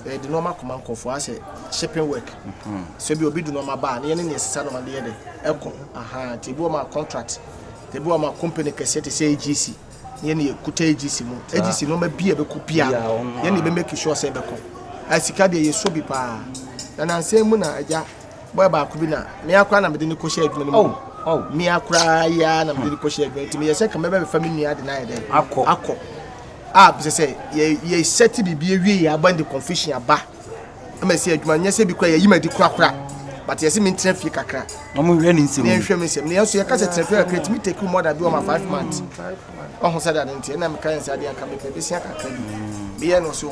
Speaker 9: the normal command call for us shipping work. So be obi do normal bar, any necessary on the other. Echo, aha, Tibuama contract. Tibuama company cassette say AGC. Yeni kuta AGC mo. AGC no be a copia. Yeni be make sure say beko. As Sikadi ye so be pa. And I say muna aja boy ba kubina. Me akwa na me de ni ko share adwuma no. Me akra ya na me de ni ko share adwuma. Me say kan me be family ni adena dey. Akọ. Be say ye set bibi ewie ya ban the confusion aba. Am say adwuma nya say bi kwa ye yima di kura. But yes, me train fee kakra. No mo hwe ni nsem. Me hwe me nsem. Ne so ye ka say train fee kakra me take more than 5 months. Oh said that nti na me kan say dey aka me pe sia kakra bi. Be ye no so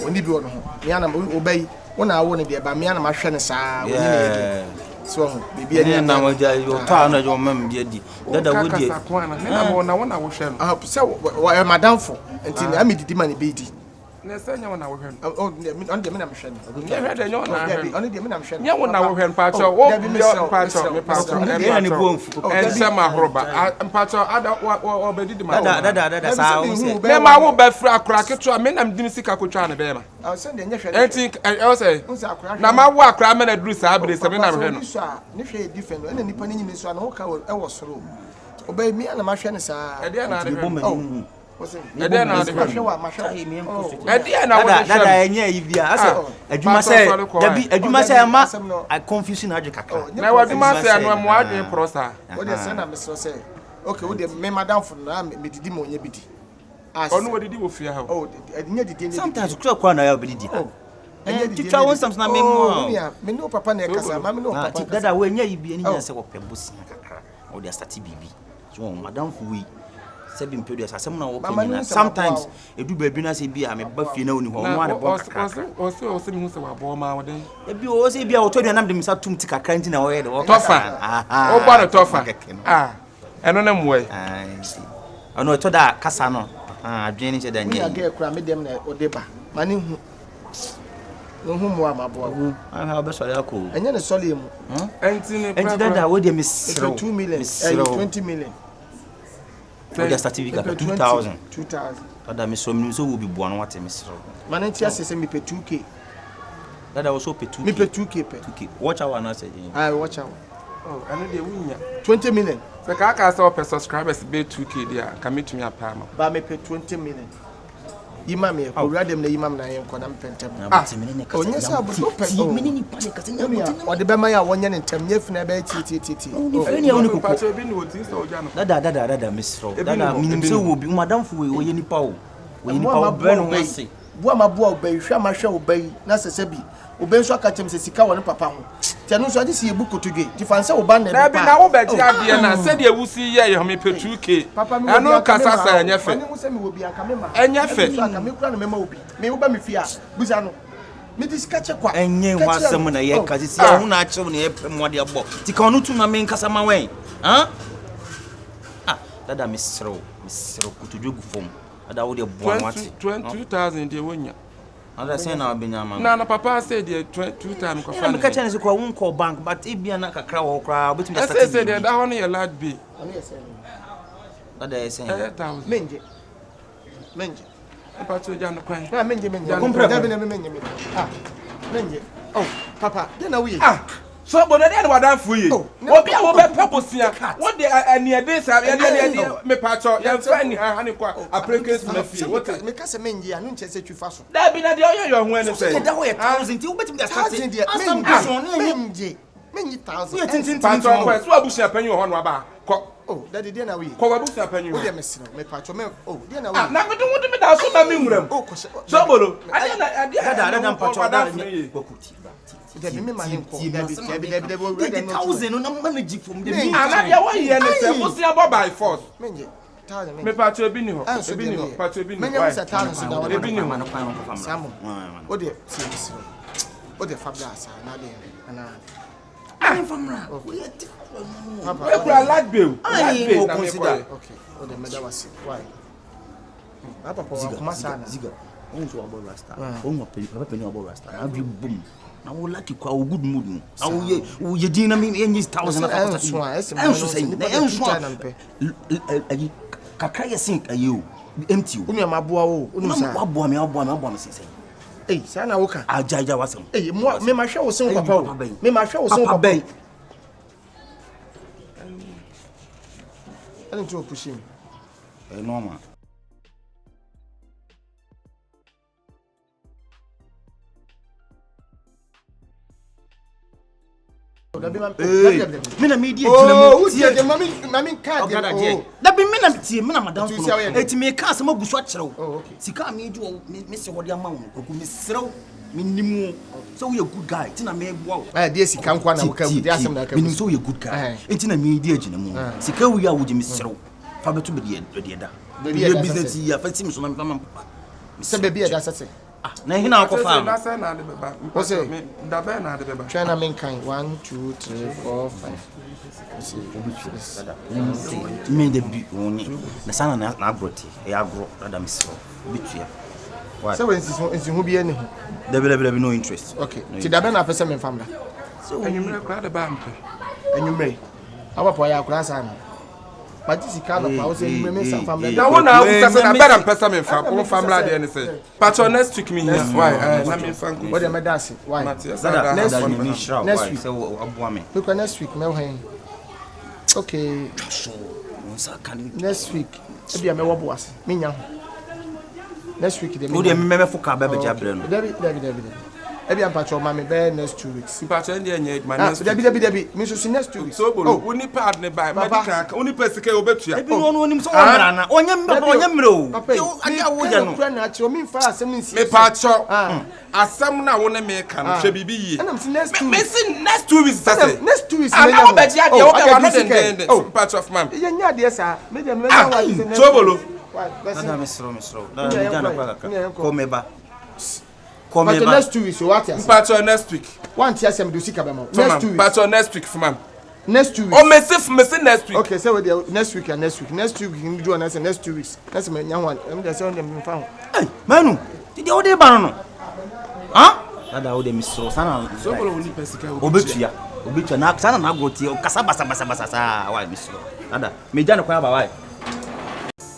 Speaker 9: oni bi wo no ho. Me ana obey wona awo ne dey ba me ana ma hwe ne saa oni na edi. So bibi ani
Speaker 8: na mo ja yo ta na jo mam bi edi. Dada wo die.
Speaker 1: Na wona wo hwe no.
Speaker 9: Say madam for nti na me didi ma ne be di.
Speaker 1: Na say nya wona wo hwe no.
Speaker 9: Oh on dey me na me hwe no.
Speaker 1: Nya hwe dey nya wona hwe.
Speaker 9: On dey me na me hwe no.
Speaker 1: Nya wona wo hwe mpacho wo mpacho
Speaker 8: na ni bo mfu.
Speaker 1: Ense ma horoba mpacho ada wo be didi ma.
Speaker 8: Dada sa wo se.
Speaker 1: Me ma wo be fra akra keto me na mdim sika kotwa na be ma.
Speaker 9: Say dey nya hwe.
Speaker 1: Enti I say na ma wo akra me na duru sa abire se me na hwe no.
Speaker 9: Ne hwe different na nipa ni nyime so na wo ka e wo soro. Obey me na ma hwe ne sa.
Speaker 1: E dey na
Speaker 8: de
Speaker 1: Ede na de
Speaker 8: dada enye ibia ase adwuma se ma I confusion age kakra
Speaker 1: na waduma se anu mo adwen prosa
Speaker 9: wo de se na mesro se okay wo de me madam for na me didi mo nya bidi
Speaker 1: onu wadidi wo fia ha
Speaker 9: nya didi
Speaker 8: sometimes kwa na ya bidi enye didi twa won sometimes na me mo
Speaker 9: me no papa na kasa ma me no papa
Speaker 8: dada wo enye ibia ni nya se wo pebosi kakra wo de start bibi so madam for we seven periods asem na wo kenya sometimes edu baabi na se bia me ba fie na oni ho mo ade bo kakra
Speaker 1: o se mi hu se wa bo ma wo den
Speaker 8: ebi o se bia wo to dua na me sa tum ti kakra nti na wo ye de wo
Speaker 1: tofa o ba no tofa eno na muwe ono
Speaker 8: to da kasa no adwen ni che da nye
Speaker 9: ya ga ekura me dem na odeba mane hu no hu mo amabo
Speaker 8: ha obesori akọ
Speaker 9: enye ne sole mu
Speaker 1: enti
Speaker 8: dada wo de me
Speaker 9: 2 million 20 million
Speaker 8: for the certificate 2000 dada me so mi so wo bi bo no wate me sero
Speaker 9: mane ti asese me pe 2k
Speaker 8: dada wo so pe 2k
Speaker 9: me pe 2k
Speaker 8: watch our na say
Speaker 9: watch our
Speaker 1: anu de wunya
Speaker 9: 20 million
Speaker 1: se ka aka say per subscribers be 2k dia ka me tumi apa ma
Speaker 9: ba me pe 20 million yima me ko wura dem na yima me na yen ko na mpentem onye sa bo pe
Speaker 8: mini ni pa ne kase nya
Speaker 9: o de be ma ya wonye ne ntem nya fina be ti
Speaker 8: ni ya oni ko
Speaker 1: pa so bi ni woti so oja no
Speaker 8: dada misro dada minim se wo bi madam fu we ye nipa o we nipa o be no wase
Speaker 9: bo ma bo obai hwa ma hwa obai na sese bi obai so aka chem se sika woni papa ho te no so ade se yebu kotodwe ti fanse wo ba na
Speaker 1: na bi na wo be ji ade na se de ewusi ye me pe 2k anu kasa sa enye fe enye fe
Speaker 9: so aka me kura na me ma obi me wo ba me fia buza no me diska che kwa
Speaker 8: enye wasem na ye kasi si hu na ache na ye pem wode abo ti ka onu tu na me nkasa ma wen dada misro kotodwe gu fom dada wo de bo anwate
Speaker 1: 22000 de wonya
Speaker 8: ada say na obenyama
Speaker 1: na papa say the 2 time ko
Speaker 8: fa me ka chane se ko won ko bank but e bia na kakra wo kra obetim da
Speaker 1: start say that one your lad be
Speaker 9: oni say
Speaker 8: dada say
Speaker 1: 1000
Speaker 9: menje
Speaker 1: papa to ja no kwan
Speaker 9: na menje da bi na menje menje papa de na wi
Speaker 1: so bono de wa dan fu yi obi a wo be peposia wo de ani de sa de me pacho ya fa ni ha ni kwa application na fi what
Speaker 9: me ka se menje anu nche se twifa so
Speaker 1: da bi na de oyo yo ho ene se
Speaker 8: da wo ye 1000 ti wo betim da start
Speaker 9: menje 1000
Speaker 1: we tintin pacho kwa so abusia panyi ho no aba ko
Speaker 9: daddy de na wi
Speaker 1: ko abusia panyi
Speaker 9: wo de me se me pacho me de na wi
Speaker 1: na me do wo de me da so na me nwuram so bolo
Speaker 8: dada pacho da ni
Speaker 9: bokuti Debi me mane nko debi wo ready no
Speaker 8: 1000 no manage from the me
Speaker 1: ana ya wo ye ne se mo se abo by force
Speaker 9: menje 1000
Speaker 1: me pacho ebi ni ho pacho ebi ni ho
Speaker 9: menye wo se 1000 da wo
Speaker 1: ebi ni ho
Speaker 9: samu o de si o de fabla asa na de ana
Speaker 8: famra
Speaker 1: papa we kura ladbe
Speaker 8: ai o consider
Speaker 9: okay o de meda wasi why papa po kuma sana
Speaker 8: ziga onzo abo rasta onwo papa peni abo rasta na bi boom na wo lucky kwa wo good mood no na wo ye din na me enyi 1000 na enso say na enso ayi kakra ye sink ayi o empty o
Speaker 9: unu ma boa o unu sa
Speaker 8: aboa me say
Speaker 9: Hey, sana woka.
Speaker 8: Ajaja wasem.
Speaker 9: Hey, me ma hwe wo sen papa. Me ma hwe wo sen papa. I don't want to push him.
Speaker 8: Normal.
Speaker 9: Mina media mami card
Speaker 8: da be mina tie mina madam fo eti me ka se maguso akyerew sika me di wo me se wode ama wo koku me serew me nimu so we a good guy tina me boa
Speaker 9: dey sika nkwa na wo ka dey asem na ka
Speaker 8: me nim so we a good guy eti na me di agina mu sika we a wo je me serew fa beto be de da be business ya fa ti me so na me papa
Speaker 9: se be be da sase
Speaker 8: na hina akofa
Speaker 6: na say na de beba o say me da be na de beba
Speaker 9: China men kind 1 2 3 4 5
Speaker 8: me de bi woni na sana na agroti e agro rada misro bitua
Speaker 9: why so when is hu bi ene hu
Speaker 8: de no interest
Speaker 9: okay ti da be na pese men famla
Speaker 6: so enyumre kra de ba mpe
Speaker 9: enyumre aba po ya kra sa na Patisi kana pa o say me some family.
Speaker 6: Na wona u say na better person me fam. O family dey any say. Patron next week me here. Why? Na me fan ku.
Speaker 9: What am I dancing? Why?
Speaker 8: Next week say aboa me.
Speaker 9: Look next week me when. Okay. Next week. E bia me wo boas. Me nya ho. Next week dey me.
Speaker 8: O dey me foka ba beja bre no.
Speaker 9: David. E bia patron ma me be next 2 weeks.
Speaker 6: Patron dey nya my next.
Speaker 9: David. Me so next 2 weeks.
Speaker 6: Sobolo. Woni pad ne buy. Medical. Woni pesike obetua.
Speaker 8: E bi no onim so omra na. Onye mre o. Ade awo ya no.
Speaker 9: Na achi o mi fa asem nsi.
Speaker 6: Me patron. Asem na wo ne me ka no hwe bibi yi.
Speaker 9: Na next 2 weeks.
Speaker 6: Me see next 2 weeks say.
Speaker 9: Next 2 weeks.
Speaker 6: And I bet you dey o be one of them. Patron of man.
Speaker 9: Ye nya de sa. Me dey me nya wa say.
Speaker 6: Sobolo.
Speaker 8: Nada misro. Da me jana kwa ka. Ko meba.
Speaker 9: But next 2 weeks, what is
Speaker 6: Patron next week.
Speaker 9: One year, some do sika bema. Next 2 weeks.
Speaker 6: Patron next week, fam.
Speaker 9: Next 2 weeks.
Speaker 6: Oh, me say next week.
Speaker 9: Okay, so we next week and next week. Next 2 weeks, you do another next 2 weeks. That's me young one. I'm just saying them found.
Speaker 8: Hey, Manu, did you order banana? Huh? Nada order misro. Sana.
Speaker 6: Sobolo woni pesika
Speaker 8: obetua na sana na goti o kasa basa why misro. Nada. Me jana kwa ba why.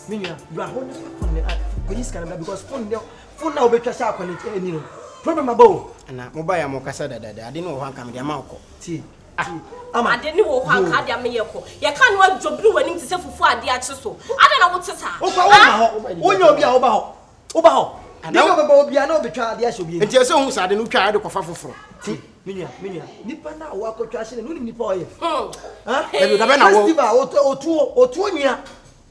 Speaker 7: Minya, you are holding phone police can because phone now obetua sha quality any no. Problem about
Speaker 10: na mobile mo kasa dada ade no ho anka me dia ma ko.
Speaker 7: Ti.
Speaker 5: Ama ade ni wo ho anka dia me ye ko. Ye ka no adwobiri wanim ti se fufu ade a che so. Ade na wo teta.
Speaker 7: O kwa wo ma ho. Wonya obi a wo ba ho. Wo ba ho. Na wo ba obi a na obetwa ade a hye obi.
Speaker 10: Enti ese hu sa ade no twa ade kofa foforo.
Speaker 7: Ti. Minya. Nipa na wo akotwa hye ne no nipa oye.
Speaker 10: Dabi da be na wo.
Speaker 7: Otuo nya.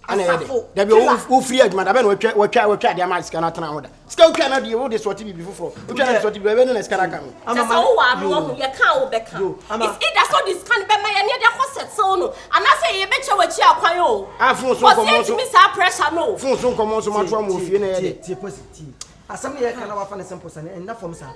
Speaker 10: Ana yede. Dabi wo free adwuma da be na watwa ade ama sika na tena ho da. Sika utwa na de wo de sorti bibi foforo. Utwa na sorti bibi be na sika na ka me.
Speaker 5: Ama wo wa no ho ye ka wo be ka. If either so this can be my ne de koset so no. Ana say ye be che wachi akwan o.
Speaker 10: Afun so komo so.
Speaker 5: Mi sa pressure no.
Speaker 10: Fun so komo so matwa mo fie na yede.
Speaker 7: Ti positive. Asam ye ka na wa fa ne simple sane en na form sa.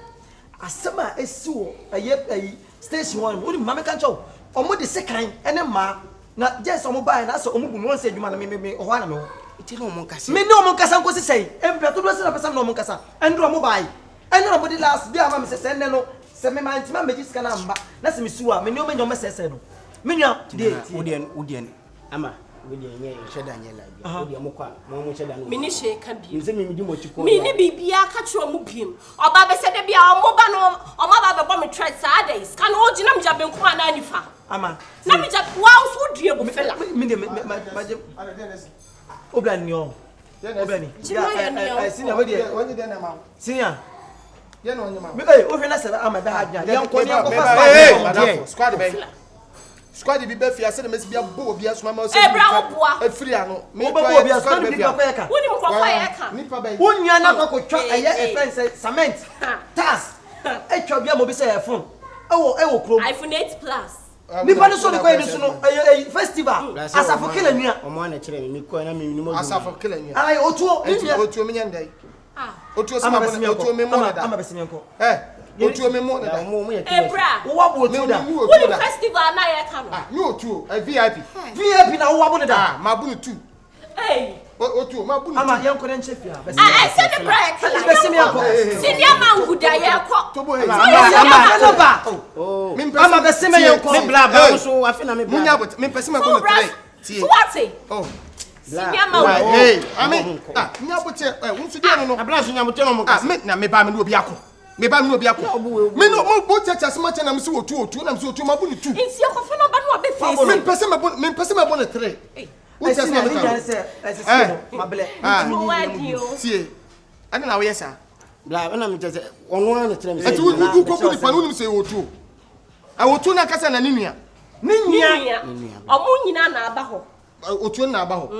Speaker 7: Asam a esi wo ayi station 1 wo ni mama kan chow. Omo de sekan ene ma na just omo buy na so omo bu no se adwuma na me o ho na me ho.
Speaker 10: Iti no mo nkasa.
Speaker 7: Me no mo nkasa nkosi sei. Empia to do se na person no mo nkasa. Endro mo buy. Eno no body last day ama me se ne no. Se me man tima me jiska na mba. Na se me suwa me no me nyom se no. Me nya de
Speaker 10: Udien. Ama udien nye sheda nye la. Udien mo kwa mo sheda no.
Speaker 5: Me ni she ka bi.
Speaker 10: Nse me di mo chiko.
Speaker 5: Me ni bibia ka chwo mu biem. Oba be se de bia omo ba no omo ba be bo me threat sa days. Kan o gina me jabe nko ana nifa.
Speaker 7: Ama.
Speaker 5: Na me jabe wow so due bo fela.
Speaker 7: Me de ma je Obla ni o. Obla ni. Senior we dey.
Speaker 9: When you dey na ma.
Speaker 7: Senior.
Speaker 9: Ye no onye ma.
Speaker 7: Me o hwe na se ama be ha dwa. Ye nko ni nko
Speaker 9: Hey, squad be. Squad bi be fia se de mesi bia bo obi asoma ma se.
Speaker 5: Ebra obua.
Speaker 9: Efiri ano.
Speaker 7: Me bo obi asoma bi kwa ka.
Speaker 5: Woni mo kwa ye ka.
Speaker 9: Nipa be.
Speaker 7: Wonua na kwa twa eye fence cement. Tas. Etwa bia mo bi se e phone. Ewo krom.
Speaker 5: iPhone 8 Plus.
Speaker 7: Nipa no so de kwa ni so no festival. Asafo kila nua.
Speaker 10: Omo na kire me ko na me ni mo.
Speaker 9: Asafo kila nua.
Speaker 7: Ai otuo.
Speaker 9: Otuo me nyandai. Otuo sama otuo me mo na da.
Speaker 7: Ama besenye nko.
Speaker 9: Otuo me mo na da.
Speaker 10: Mo ye
Speaker 5: Ebra.
Speaker 7: Wo wabo otuo da.
Speaker 5: Woni festival na ye ka no.
Speaker 9: Me otuo, VIP.
Speaker 7: VIP na wo wabo ne da.
Speaker 9: Ma bu no 2.
Speaker 5: Hey.
Speaker 9: Otuo ma bu no.
Speaker 7: Ama ye nko ne nchefia.
Speaker 5: I said the break.
Speaker 7: Besenye nko.
Speaker 5: Senior man guda ye ko.
Speaker 9: Tobo he.
Speaker 7: Ama.
Speaker 10: Oh.
Speaker 7: Ama besenye nko.
Speaker 10: Me bla ba so afi na me bla.
Speaker 9: Munya but me pese ma go no 3.
Speaker 5: What?
Speaker 9: Oh.
Speaker 2: Hey, I mean, nyabote, unsu dia no.
Speaker 10: Ablas nyabote no mo
Speaker 2: Ah, me na me ba me no obi akọ. Me ba me no obi akọ. Me no mo bo chacha se ma cha na me se otu na me se otu ma bu ni 2.
Speaker 5: Nsi akofo no ba no be face.
Speaker 2: Me pese me bo ne 3.
Speaker 7: Wo just na me say mabele.
Speaker 2: Sie. Ani na wo yesa.
Speaker 10: Bla na me tese ono na tere me.
Speaker 2: Ati wo ko ni pa no se otu. Otu na kasa na ninua.
Speaker 5: Ninua. Omo nyina na aba ho.
Speaker 2: Otu na aba ho.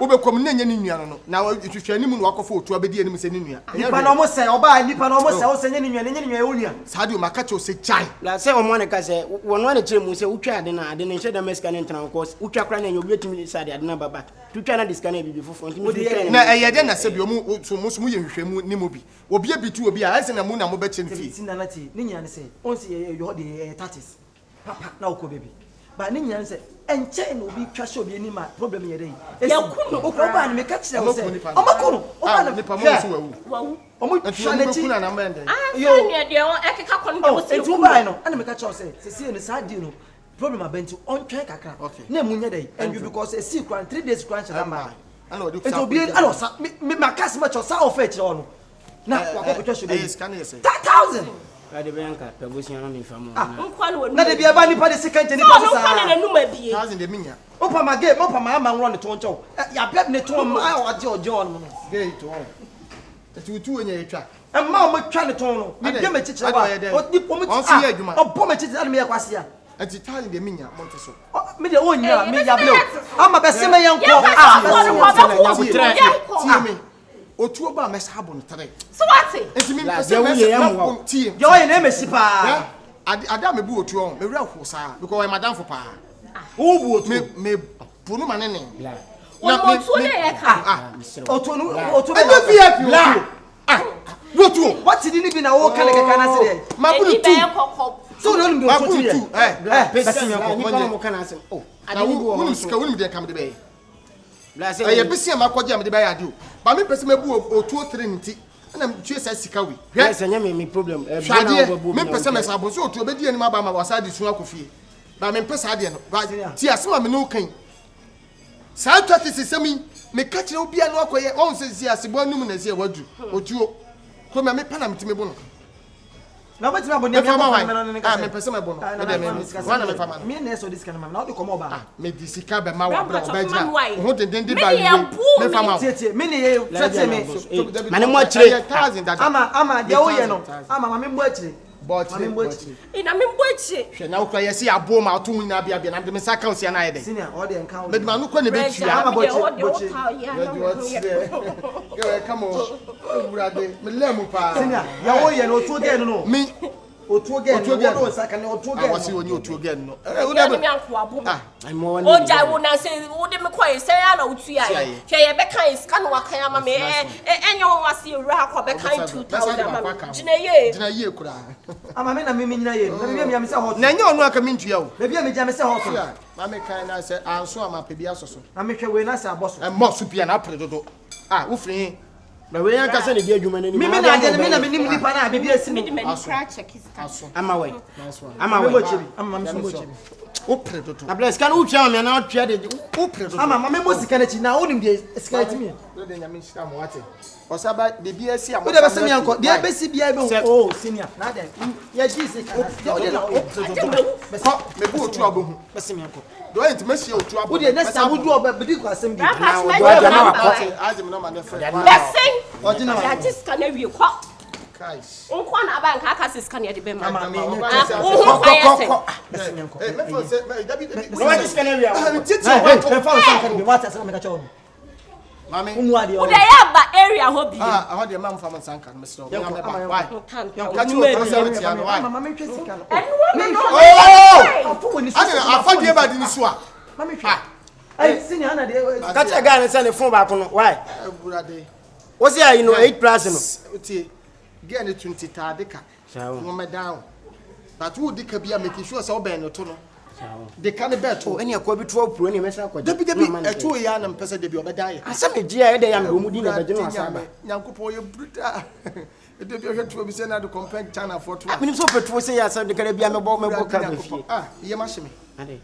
Speaker 2: Wo be kom na nya ninua no. Na twehwe anim no akofo otu abedi anim se ninua.
Speaker 7: Nipa na omo se oba nipa na omo se wo se nya ninua e onua.
Speaker 2: Saadi o maka che o se chai.
Speaker 10: La se omo na kase wono na tere mu se utwa ade na ade ne hye da meska ne ntran ko utwa kra na nya obi etimi saadi ade na baba. Tutwa na diska na bibi fofo ntimi.
Speaker 2: Na eyede na se bi o mu so mu ye hwehwemu ni mo bi. Obi abitu obi a ase na mu na mo be che mfi.
Speaker 7: Sinanati ni nya ne se on se ye yo de tatis. Papa na uko baby. Ba ni nya ne se enche na obi twa se obi ani ma problem ye dey.
Speaker 5: Ya kunu
Speaker 7: okro ba ni me ka kire wo se. Omakunu. Oba na
Speaker 2: ni pa mo so wawu.
Speaker 5: Wawu.
Speaker 7: Omo twa na chi.
Speaker 2: Kuna na mende.
Speaker 5: Yo ne de o ekeka kono de wo se.
Speaker 7: Etu ba no. Ana me ka kire wo se. Se se ne sa di no. Problem abenti on twa kakra. Na mu nya dey. And you because e see kwan 3 days kwan chara ma.
Speaker 2: Ana odi
Speaker 7: so obi ana sa me makasi ma cho sa offer kire ono. Na wa ko twa so dey. 10,000.
Speaker 10: Ade benka pebusia no nfamo.
Speaker 7: Na de bia ba nipa de second ni pa sa.
Speaker 5: No na numa bie.
Speaker 2: 1000 de minya.
Speaker 7: Opa ma game, opa ma ama nro ne to ncho. Ya bet ne to ma oje on no.
Speaker 2: Gay to on. Etutu onye etwa.
Speaker 7: E ma o ma twa ne to no. Me de ma chichira ba. O ni po mi ti. O bo ma chichira na me yakwase ya.
Speaker 2: Ati 1000 de minya monte so.
Speaker 7: Me de onya me ya ble. Ama be se me yanko.
Speaker 2: Tie me. Otu oba mesabo no 3.
Speaker 5: So what?
Speaker 2: Enti mi pese mesabo tie.
Speaker 7: Yo ye na mesi pa.
Speaker 2: Ada me bu otu on, me wura ho saa because I madam for pa. Wo bu otu me punu manene.
Speaker 5: Otu na ye ka.
Speaker 7: Otu be
Speaker 2: VIP otu. Wotu.
Speaker 7: What did ni bi na wo kan kaka na se.
Speaker 2: Ma bu
Speaker 5: tu.
Speaker 7: So no ni otu tu.
Speaker 10: Pesi me ko mo kan ase. Oh,
Speaker 2: ade ni bu wonu sika wonu de kam de be.
Speaker 10: La se
Speaker 2: ye besi am akwaje am de be ya de o. Ba me pese me bu otu 3 nti. Na tue sa sika wi.
Speaker 10: Hwe se nya me problem.
Speaker 2: Me pese me sa bo so otu obedi ani ma ba ma wasa de sun akofie. Ba me pese ade no. Ba ti asema me no kan. Sa twati sesemi me ka kire obi anu akoye won se si asebo anum na si e wadu. Otuo. Ko me pa na me ti me bu no.
Speaker 7: Na beti ma boni me
Speaker 2: me pese me bu no. Me de me wana me fa ma.
Speaker 7: Me na so this kind man. Na o de komo ba.
Speaker 2: Me di sika be ma wa bra ba jina. Ho de ba
Speaker 5: me
Speaker 2: fa ma.
Speaker 7: Tie me ne ye tete me.
Speaker 10: Mane mo akire.
Speaker 7: Ama de wo ye no. Ama ma me mbo akire.
Speaker 2: But
Speaker 5: ina me mbo akire.
Speaker 2: Hwe na ukra ye si abo ma to hu na bia na de me saka osia na ye de.
Speaker 7: Senior o de nkan.
Speaker 2: Me de ma no kwa ne be tua.
Speaker 7: Ama bochi.
Speaker 2: Yo come on. Urade me lemu pa.
Speaker 7: Senior ya wo ye no to de no.
Speaker 2: Me
Speaker 7: otu again no saka ne otu again.
Speaker 2: Awasi oni otu again no.
Speaker 5: Wo de me anko abo.
Speaker 2: Mo wani.
Speaker 5: O jai wo na se wo de me kwai se ya na otu ya. Hwe ye be kan sika no wakan ama me enyo wase ewura akọ be kan 2000 ama. Jina ye kura.
Speaker 7: Ama me na me nyina ye. Na me me se hot.
Speaker 2: Na nya onu aka mintua o.
Speaker 7: Na bia me ja me se hot.
Speaker 2: Ma me kan na se anso ama pe bia soso.
Speaker 7: Na me hwe we na se aboso.
Speaker 2: Mo su bia na pre dodo. Wo firi.
Speaker 10: Na we yan kase ne di adwuma na ni.
Speaker 7: Me na ade me na me nim nipa na be bia si
Speaker 5: me de me crack check sika.
Speaker 10: Ama we.
Speaker 7: Ama we. Ama me mo chibi.
Speaker 2: Wo pre dodo.
Speaker 10: Na bless kan wo twa me na twa de
Speaker 2: wo pre dodo.
Speaker 7: Ama me mo sika na chi na onim de sika ti me.
Speaker 2: We de nyame sika mo wate. Osaba de bia si am.
Speaker 7: We de be se me anko. De be si bia be oh senior. Na de. Ya ji sika. De na
Speaker 2: me bu otu abohu.
Speaker 10: Be se me anko.
Speaker 2: Do ent me si otu abohu.
Speaker 7: Wo de next time wo do obedi ko asem bi.
Speaker 5: Na
Speaker 2: wo do na wakọ. Azim no ma ne fe.
Speaker 5: Blessing.
Speaker 7: Original.
Speaker 5: Ya ji sika na wie kwa.
Speaker 2: Guys.
Speaker 5: Unkwa na aba nka aka sika na de be ma.
Speaker 7: Ama me.
Speaker 5: Wo kwa yese.
Speaker 7: Be se me anko.
Speaker 2: Me for say David.
Speaker 10: No one is can area.
Speaker 2: Titi
Speaker 7: Me fa so kan bi what asa me ka chawo.
Speaker 2: Mami.
Speaker 7: Umu ade.
Speaker 5: Wo de ya ba area ho bi.
Speaker 2: Ho de mam fa man sanka me so. Why?
Speaker 5: Kan.
Speaker 2: Catch you for say no why?
Speaker 7: Mama me twa sika no.
Speaker 2: Oh!
Speaker 7: Afu woni so.
Speaker 2: Afa de ba di ni so a.
Speaker 7: Mama twa. Ai senior na de.
Speaker 10: Ka che guy na say ne phone ba ko no. Why?
Speaker 2: Burade.
Speaker 10: What's here you know 8 plus no.
Speaker 2: Tie. Get ne 20 ta de ka. No me down. But wo de ka bia make sure say oben no to no. De ka ne bet
Speaker 10: Oh, any akwa bi to pro ni me say akwa.
Speaker 2: Debi eto ya na mpese de bi obeda ye.
Speaker 10: Asa me gia e de ya me omu di na be no asa ba.
Speaker 2: Nyankopon ye bruta. De bi ohwe to bi say na de compare China for to.
Speaker 10: Minim so petu say ya say de ka bia me bo ka be fie.
Speaker 2: Ye ma hye me.
Speaker 10: Ade.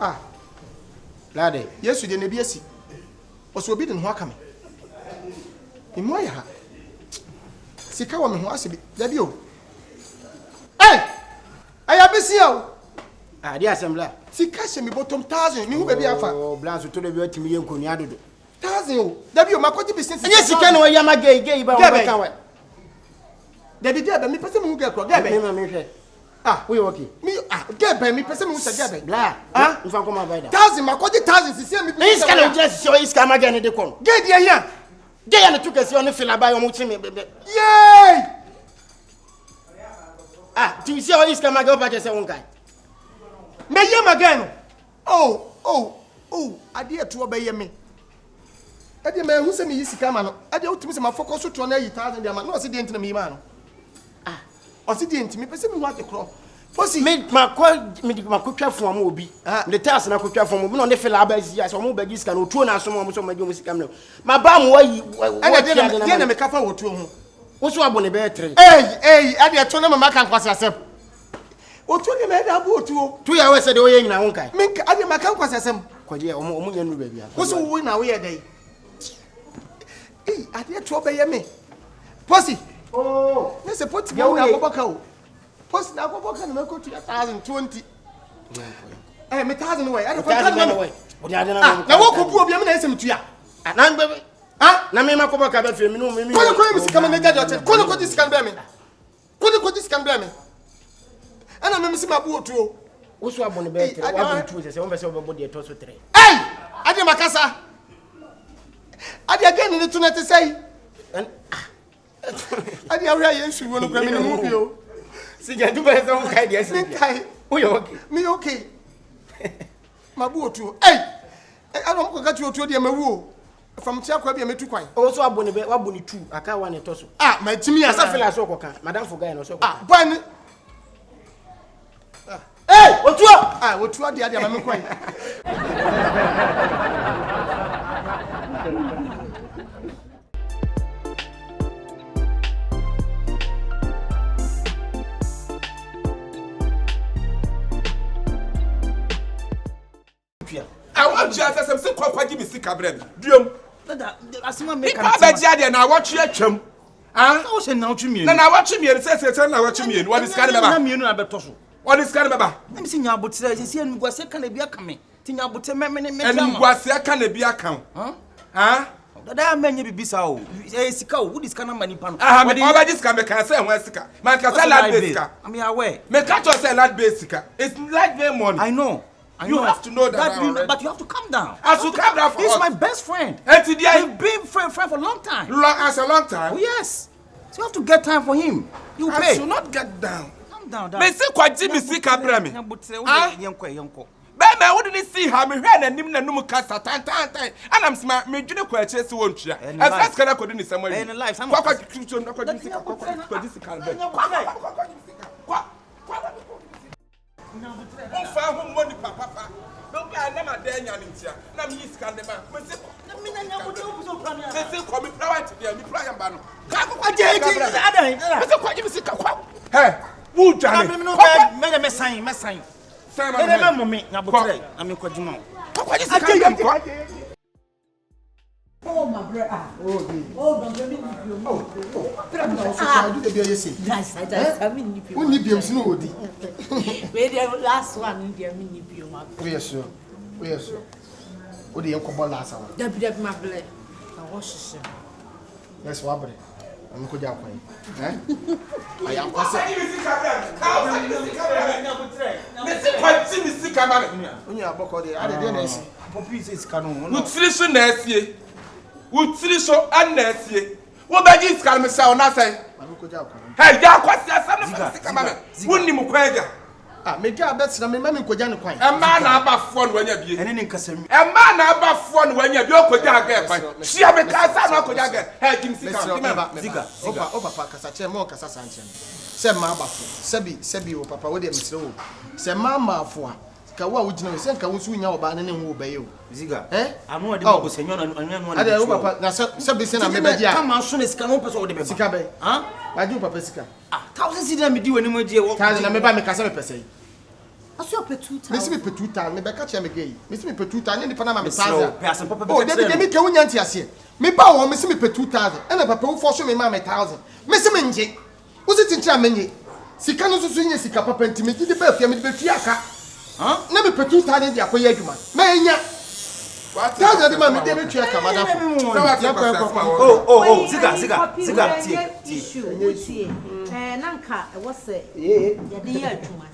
Speaker 10: Ah. Lade. Yesu de nebi asi. Oso obi de ho aka me. Imoya ha. Sika wo me ho asibi. Dabi o. Eh! Aya besi o. Ah, dia assembly. Sika she me bottom 1000 mi hu baby afa. Oh, blanso to de bi otimi ye nkoni adodo. 1000 o. Dabi o makoti business. Anya sika no ya ma gay ba o be kan we. Dabi dia ba mi pese me hu gekro. Dia ba. Me hwe. Ah, we okay. Me get by me person me say get by. Bla. Ah, you fan come about that. 1000 makodi 1000 sisi me. Me iska na just show iska ma get ne de kon. Get dia here. Get ya na tukesi on feel about your muti me. Yay! Ah, tu see how iska ma get up say won kai. Me yam again. Oh, ade to obeye me. Ade me hu se me isika ma no. Ade utimi se ma focus to na 1000 dia ma. No se de ntina me ma no. Osi di ntimi pese me wate kro fosi me makotwa fon am obi me task na kotwa fon obi no ne fela aba zi aso mo bagi sika no tuo na aso mo so magi mo sika me ma ba mo wayi ene na me kafa wotuo ho wo so abo ne be etre ade to na mama kan kwase asem otuo ne me da abo otuo tu ya we se de wo ye nyina won kai me ade maka kwase asem kwaje omo nya nu ba bia wo so wo na wo ye dai ade to be ye me fosi oh, yes, a pot go na Opoku. Post na Opoku na ko 2020. Eh, me 1000 way. I don't know way. Na wo ko bu obi am na esem tua. Na mbe na me makobo ka ba fe mi no me. Ko mi sika me ga jote. Ko dis kan be me. Ko dis kan be me. Ana me si mabu otuo. Wo so abone be tere. Wo abone tuo se won be se wo be de to so 3. Ade makasa. Ade again ni tuna te say. Adi awura Yesu wo no kwa me mu bio. Sija du be so kai dia se. Kai. O yo okay. Me okay. Mabu otu. Ano mko ka tu otu dia mawu. Fam tia kwa bia metu kwan. O so abone be wabone tu aka wa ne to so. Ma timi asa fela so koka. Madam for guy no so koka. Ban. Otu. Otu dia ma me kwan. I want you to say kwakwa give me sika bread. Duom.
Speaker 8: Dada, asema make
Speaker 1: am. Ba dia dia na watch you atwam.
Speaker 8: O se na watch me.
Speaker 1: Na watch me say na watch me. What is kind baba?
Speaker 8: Na me na beto so.
Speaker 1: What is kind baba?
Speaker 8: Em si nya abotre se enu gwase kan bia kan me. Ti nya abotre me.
Speaker 1: Enu gwase kan bia kan.
Speaker 8: Dada menye bibisa o. Sika o, wudi sika na mani pa no.
Speaker 1: Me oba dis kan me kan say won sika. Man kan say land base sika.
Speaker 8: I'm aware.
Speaker 1: Me catch you say land base sika. It's like very money.
Speaker 8: I know.
Speaker 1: You have to know that.
Speaker 8: But you have to calm down.
Speaker 1: As you calm down for
Speaker 8: He's
Speaker 1: us.
Speaker 8: my best friend.
Speaker 1: We've
Speaker 8: been friend for a long time.
Speaker 1: As a long time?
Speaker 8: Oh, yes. So you have to get time for him. You pay.
Speaker 1: I should not get down.
Speaker 8: Calm down.
Speaker 1: Me see kwa Jimmy see kabrami.
Speaker 8: Yonko.
Speaker 1: Baby, I wouldn't see how me head and him na numu kasa tan. And I'm smart. Me june kwa chase won't tria. As fast can I could in somewhere.
Speaker 8: In life, I'm
Speaker 1: money papa. Don't be never there nyantia. Na me scandema. Me say come private there, me prayer ban. Ka kwa je adan. Me say kwa je me say kwa. Hey, who jane?
Speaker 8: Me sign. Sign me mommy na botre. Na me kwajuma.
Speaker 1: Kwa je scandema kwa.
Speaker 11: Oh my brother. Don't let me Nice, I mean, you
Speaker 10: need to know what
Speaker 11: the last one in the mini view.
Speaker 10: Yes, sir. What do you call last hour?
Speaker 11: W. my blood. I wash it.
Speaker 10: Yes, what? I'm going to I am
Speaker 1: passing. Utiri so anesie wo baji iskal me sa ona sai hey ja kwasi asam na sika mama wonni mu kwaga
Speaker 10: me ja bet na me mama nkoja ne kwan
Speaker 1: ma na abafo no wanya bie
Speaker 8: ene ne nkasam
Speaker 1: ma na abafo no wanya bie okoja aga kwan hia me ka sa na okoja aga hey kim sika
Speaker 10: ziga o papa kasa che mo kasa sanche se ma abafo sebi o papa wo de mesre wo se ma afo a ka wa wujina we se nka wo su nya oba ne wo baye o
Speaker 8: ziga anu ade mo senyo na anu
Speaker 10: ade wo papa na se bi se na me baji a
Speaker 8: kama so ne sika no pese o de be
Speaker 10: sika be baji papa sika
Speaker 8: 1000 cedi na me di wani mo die wo
Speaker 10: 1000 na me ba me ka se me pese
Speaker 11: Aso pe 2000.
Speaker 10: Me see me pe 2000 me be catch me gay. Me see me pe 2000 ni pana ma me
Speaker 8: So,
Speaker 10: 1000.
Speaker 8: person papa
Speaker 10: Oh, David me ke wunya nti ase. Me ba wo me see me pe 2000. E na papa wo force me ma me 1000. Me see me nje. Wo si tincha me nje. Sika no so nye sika papa nti me gidi ba fia me be fia aka. Na me pe 2000 dia koye adwuma. Me nya. What? Tell the man me dey be fia aka madam.
Speaker 8: Oh, ziga.
Speaker 11: Nanka e wo se ye de ya adwuma.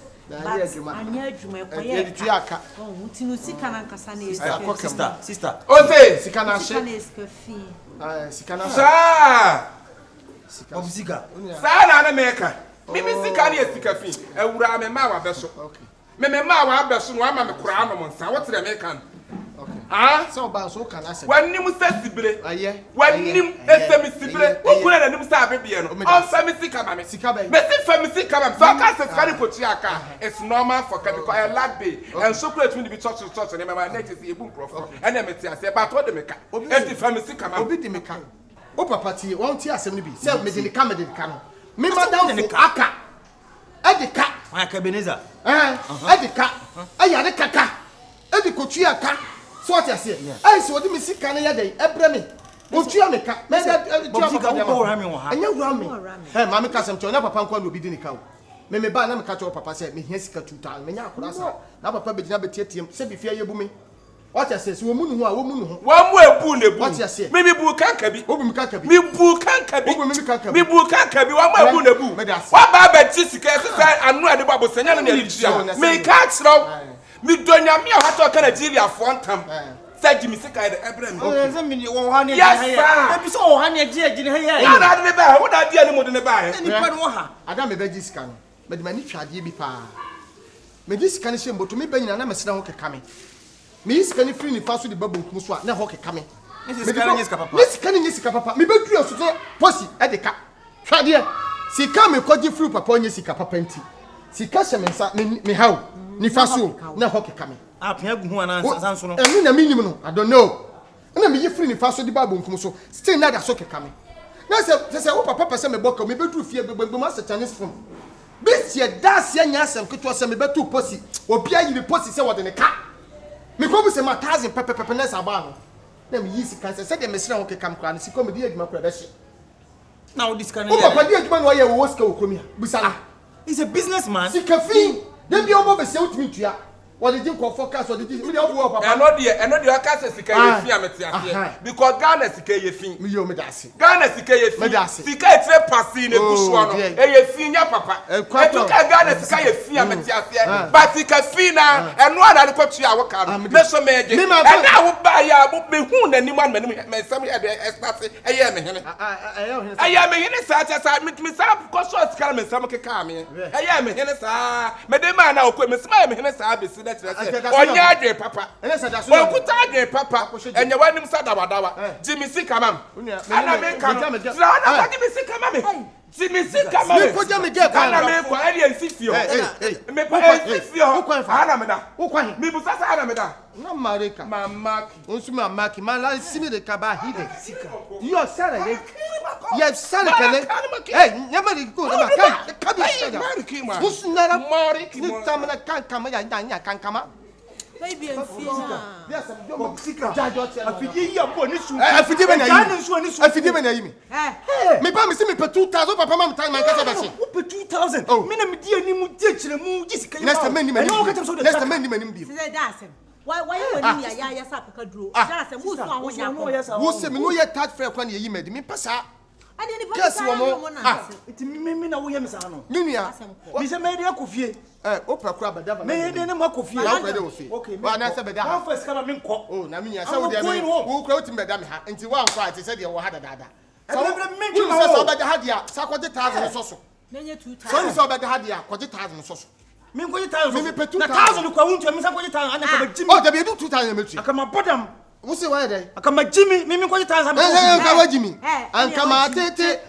Speaker 11: Anya adwuma ko ye
Speaker 10: fia aka.
Speaker 11: Oh, utinu sika nanka sa na
Speaker 8: Sister.
Speaker 1: Ose
Speaker 10: sika na she. Sika na
Speaker 8: Obziga.
Speaker 1: Sa na meka. Me sika na sika fi. Awura me ma wa beso.
Speaker 10: Okay.
Speaker 1: Me ma wa beso no ama me kura no monsa. What the meka?
Speaker 10: Okay. So ba so kana se.
Speaker 1: Wanim sa sibire.
Speaker 10: Aye.
Speaker 1: Wanim esemi sibire. Okura na nim sa abebie no. On fami sika ma me.
Speaker 10: Sika ba.
Speaker 1: Me si fami sika ma. So ka se sika ni pochi aka. It's normal for because I like day. And so create me be church and my next is ebu profo. And me ti ase ba to de meka. Enti fami sika ma.
Speaker 10: Obi de meka. O papa ti won ti asem ni bi. Se me de ni ka no. Me madam for aka. E de ka.
Speaker 8: Akabenezer.
Speaker 10: E de ka. Aya de kaka. E de kotu aka. So what you say? I say what me sika na ya dey. Ebre me. Otu ameka. Me da
Speaker 8: Obziga wo rami wo ha.
Speaker 10: Anya wura me. Ma me ka sem cho na papa nkwa no obi di ni ka wo. Me ba na me ka cho papa say me hia sika 2000. Me nya akora sa. Na papa be gina be tietiem. Se bi fia ye bu me. What you say? So wo mu nu ho a wo mu nu ho.
Speaker 1: Wa mu ebu na ebu.
Speaker 10: What you say?
Speaker 1: Me bu kanka bi.
Speaker 10: Obu mi kanka bi.
Speaker 1: Me bu kanka bi.
Speaker 10: Obu mi kanka bi.
Speaker 1: Me bu kanka bi. Wa mu ebu na ebu. Wa ba ba ti sika sisa anu ade ba bo senya na na etua. Me ka chiro. Me donya me ha to ka Nigeria fo ntam. Say Jimmy sika e ebre me.
Speaker 8: Oh, say me wo ha ne
Speaker 1: agine ha.
Speaker 8: E bi so wo ha ne agine ha ya.
Speaker 1: Ya na de ba, wo da dia ne mo de ne ba.
Speaker 8: Ni pa no ha.
Speaker 10: Ada me be sika no. Me de mani twade bi pa. Me di sika ne shemboto me ba nyina na me sena ho keka me. Me sika ne free ni fa so de babu nkum so a na ho keka me.
Speaker 8: Me sika ne sika papa.
Speaker 10: Me sika ne sika papa. Me be dua so posi e de ka. Twade sika me koji free papa onye sika papa nti. Sika she me nsa me hawo. Ni fa so na ho keka me.
Speaker 8: Apia gu ho ana sanso no.
Speaker 10: Enu na minim no. I don't know. Na me ye free ni fa so de babu nkum so. Still na da so keka me. Na se wo papa pese me boka me be duru fie gbegbe ma se Chinese from. Bisi das ya nya asem keto se me betu posi obi ayi posi se wode ne ka me ko bu se ma 1000 pepe na sa ba no na me yisi kan se de me sira ho kekam kra ne siko me di adwuma kra be hye
Speaker 8: na wo dis kan
Speaker 10: o papa di adwuma no ye wo sika okromia busala
Speaker 8: he's a businessman
Speaker 10: sika fi de bi obo be se utumi tua wode di ko focus wode di me de obo papa
Speaker 1: eno de aka se sika ye fi amete ase because Ghana sika ye fi
Speaker 10: me yo me dase
Speaker 1: Ghana sika ye fi sika etre pasi ne busuo no e ye fi nya papa eto ka Ghana sika ye fi amete ase but sika fi na eno ana de kotua wo ka no me so me je na wo ba ya wo be hu na ni man me sam ye de start e ye me hene e ye me hene sa me sa ko so sika me sam ke ka me e ye me hene sa me de ma na okwe me sam me hene sa be si onya adwe papa okuta adwe papa enye wanim sadawadawa Jimmy Sikamam ana me kam na Jimmy Sikamam Jimmy Sikamam
Speaker 10: me ko jame ge pa
Speaker 1: ana me ko eri ensifio me pa ensifio ana me da me bu sasa ana me da
Speaker 10: na mareka
Speaker 1: mamaki
Speaker 10: onsu mamaki man la simi de kaba hide you sara ye sara kele never go na kan kabi sada onsu nara
Speaker 1: mariki
Speaker 10: ni tamna kan kama ya nya kan kama
Speaker 11: baby enfia
Speaker 10: yes am sika jajo che
Speaker 8: afidi yi abo ni su
Speaker 10: afidi be na yi
Speaker 8: ni
Speaker 10: afidi be na yi me ba me se me pe 2000 papa mam tan man kasa be se
Speaker 8: wo pe 2000 me na me di ani mu di kire mu gi sika
Speaker 10: next time ni manim bi
Speaker 11: say that asem why when ya sa kaka duro that asem wo so ahwo nya
Speaker 10: wo se me no ye touch fair kwa na yi medi me pasa
Speaker 11: ade ni pasa mo na
Speaker 8: iti me na wo ye me sa no
Speaker 10: nunua
Speaker 8: mi se me de akofie
Speaker 10: opra kura badava
Speaker 8: me ye de ne makofie
Speaker 10: ya kwa de ofie wa na se beda ha
Speaker 8: first kama me nko
Speaker 10: oh na me nya se wo de me wo kura utim beda me ha nti wa nkwa ati se de wo ha dada
Speaker 8: so me
Speaker 10: ju ma so beda ha dia sa ko de 1000 so so
Speaker 11: nenye 2000
Speaker 10: so ni so beda ha dia ko de 1000 so so
Speaker 8: me nko de 1000
Speaker 10: me pe 2000
Speaker 8: na 1000 kwa wuntu me sa ko de 1000 ana ka jimi
Speaker 10: oh da be do 2000 me tu
Speaker 8: akama bodam
Speaker 10: wo se wa de
Speaker 8: akama jimi me nko de 1000
Speaker 10: ka wa jimi ankama tete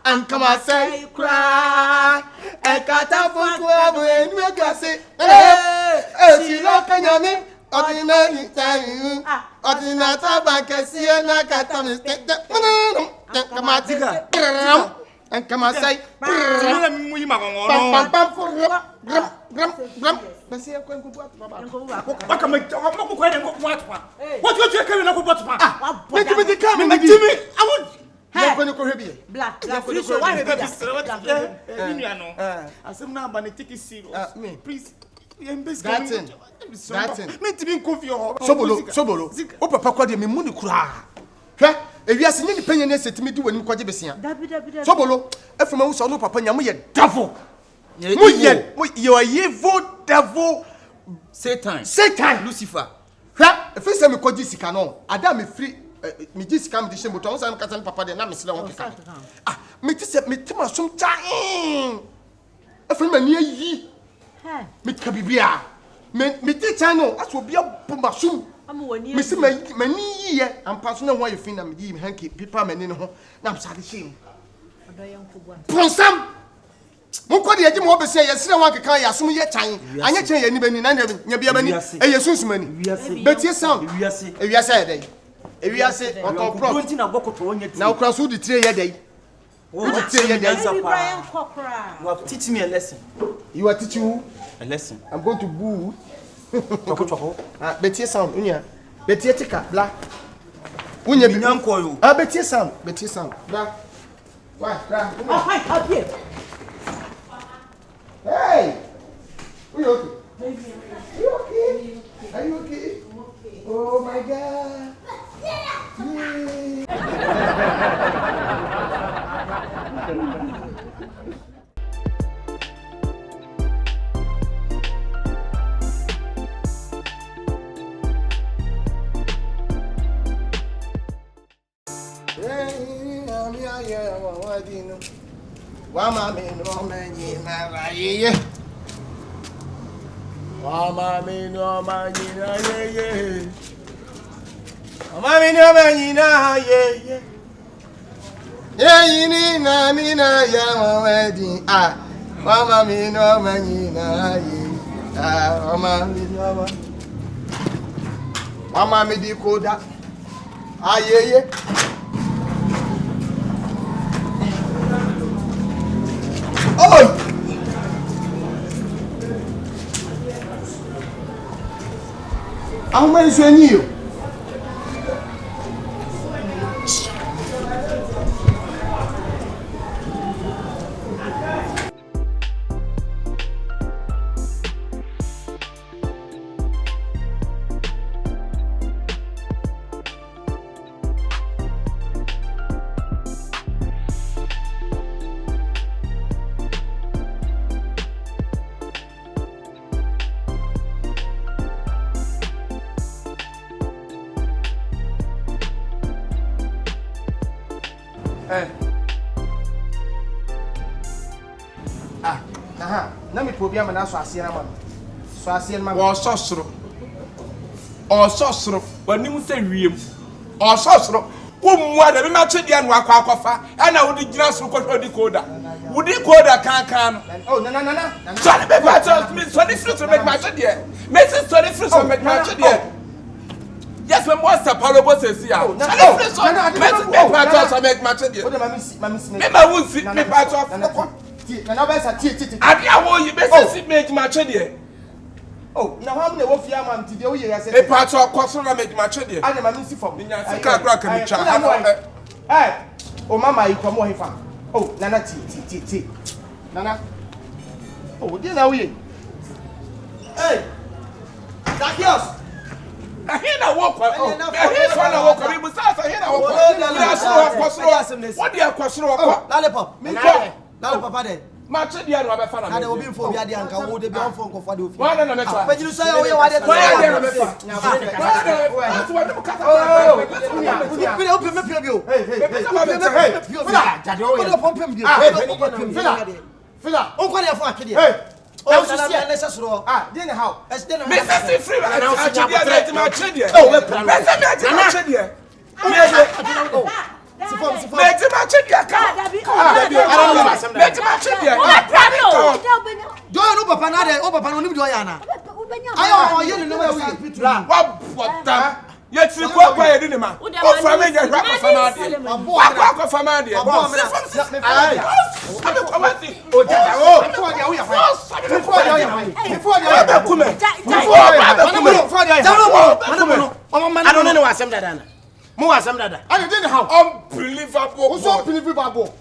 Speaker 10: ankama say cry e kata fuku abu enu gase si lo kanyame odina ni tayu odina tabaka si na kata mi ankama tiga And come and say, Sobolo, oh, Papa, called him Muni Kura. If you are seeing any penny, set me do when you call Jebesian. Sobolo, if from us, no Papa, you're devil. You are evil devil. Satan, Lucifer. The first time you call Jessica, no, Adam is free. Me just come to shame, but also I'm cutting Papa, the name is slow. Ah, me to set me to my some time. A friend near ye. Me Kabibia. Me channel, as will be a bombasum. Miss Many, I'm passing away. You think I'm giving hanky, people, men in home. Now I'm sorry, shame. Ponsam. Mukodi yaji mo be say yesire wan keka ya sum ye chan anya chan ye ni bani na nya bia bani e yesunsu mani betie sound ewiase ye dey ewiase okon pro nti na bokoto onya ti na okra so di tire ye dey wo di tire ye dey you have teach me a lesson. You are teaching who a lesson? I'm going to boo choko betie sound unya betie tika bla unya bi nyanko yo betie sound bla why bla up here. Hey! Are you okay? Are you okay? Are you okay? Oh my God! Yay! Wama me no many maraye. Wama me no many na ye. Wama me no many na ye. Ye ni na mi na ya wadi ah. Wama me no many na ye. Ah wama me no. Wama me di koda. Ah ye. Oh! How many are you? Na so asiena ma so asiena ma wo sosoro wanim se wiem o sosoro wo mu ada me ma twede anu akwafa ana wo di gina soro ko di koda wo di koda kan no oh na so le be pa so me so di fruit make ma twede me se so di fruit make ma twede yes me mo sa palo bo se si a so di fruit so me se pa so make ma twede wo de ma won si me pa so na na be sa tie ade awo yi be si make ma twede oh na how many wo fi am ti de wo ye ya se me pa so kwaso na make ma twede ade ma si fom nya sika kra ka mi cha o mama yi kwa mo hefa oh nana ti nana oh de na wo ye hey Zakios ahina wo kwa ahina wo kwa bi musa ahina wo kwa what dey kwasoro wo kwa lollipop me lollipop de ma chedi anu abefa na me obi mfo bi ade anka wo de bi onfo nkofo de ofi wana na mefa pajiru so ya wo ye wade to ya de na mefa that's why the kata bi open me pio bi o hey jade o ye open bi fila on kwa le fo akede hey o si se na se soro dey na how me say free na o si nya ma chedi oh we plan me say me ati ma chedi Sifom. Make him a check your car. Make him a check your car. Do you know Papa Nade? Oh, Papa, no need to do yana. I am you know what that.
Speaker 1: Yet you go quiet in ma. O family ya rap of family. Abo family.
Speaker 9: I don't know what I'm done. More as I'm done. I didn't how unbelievable.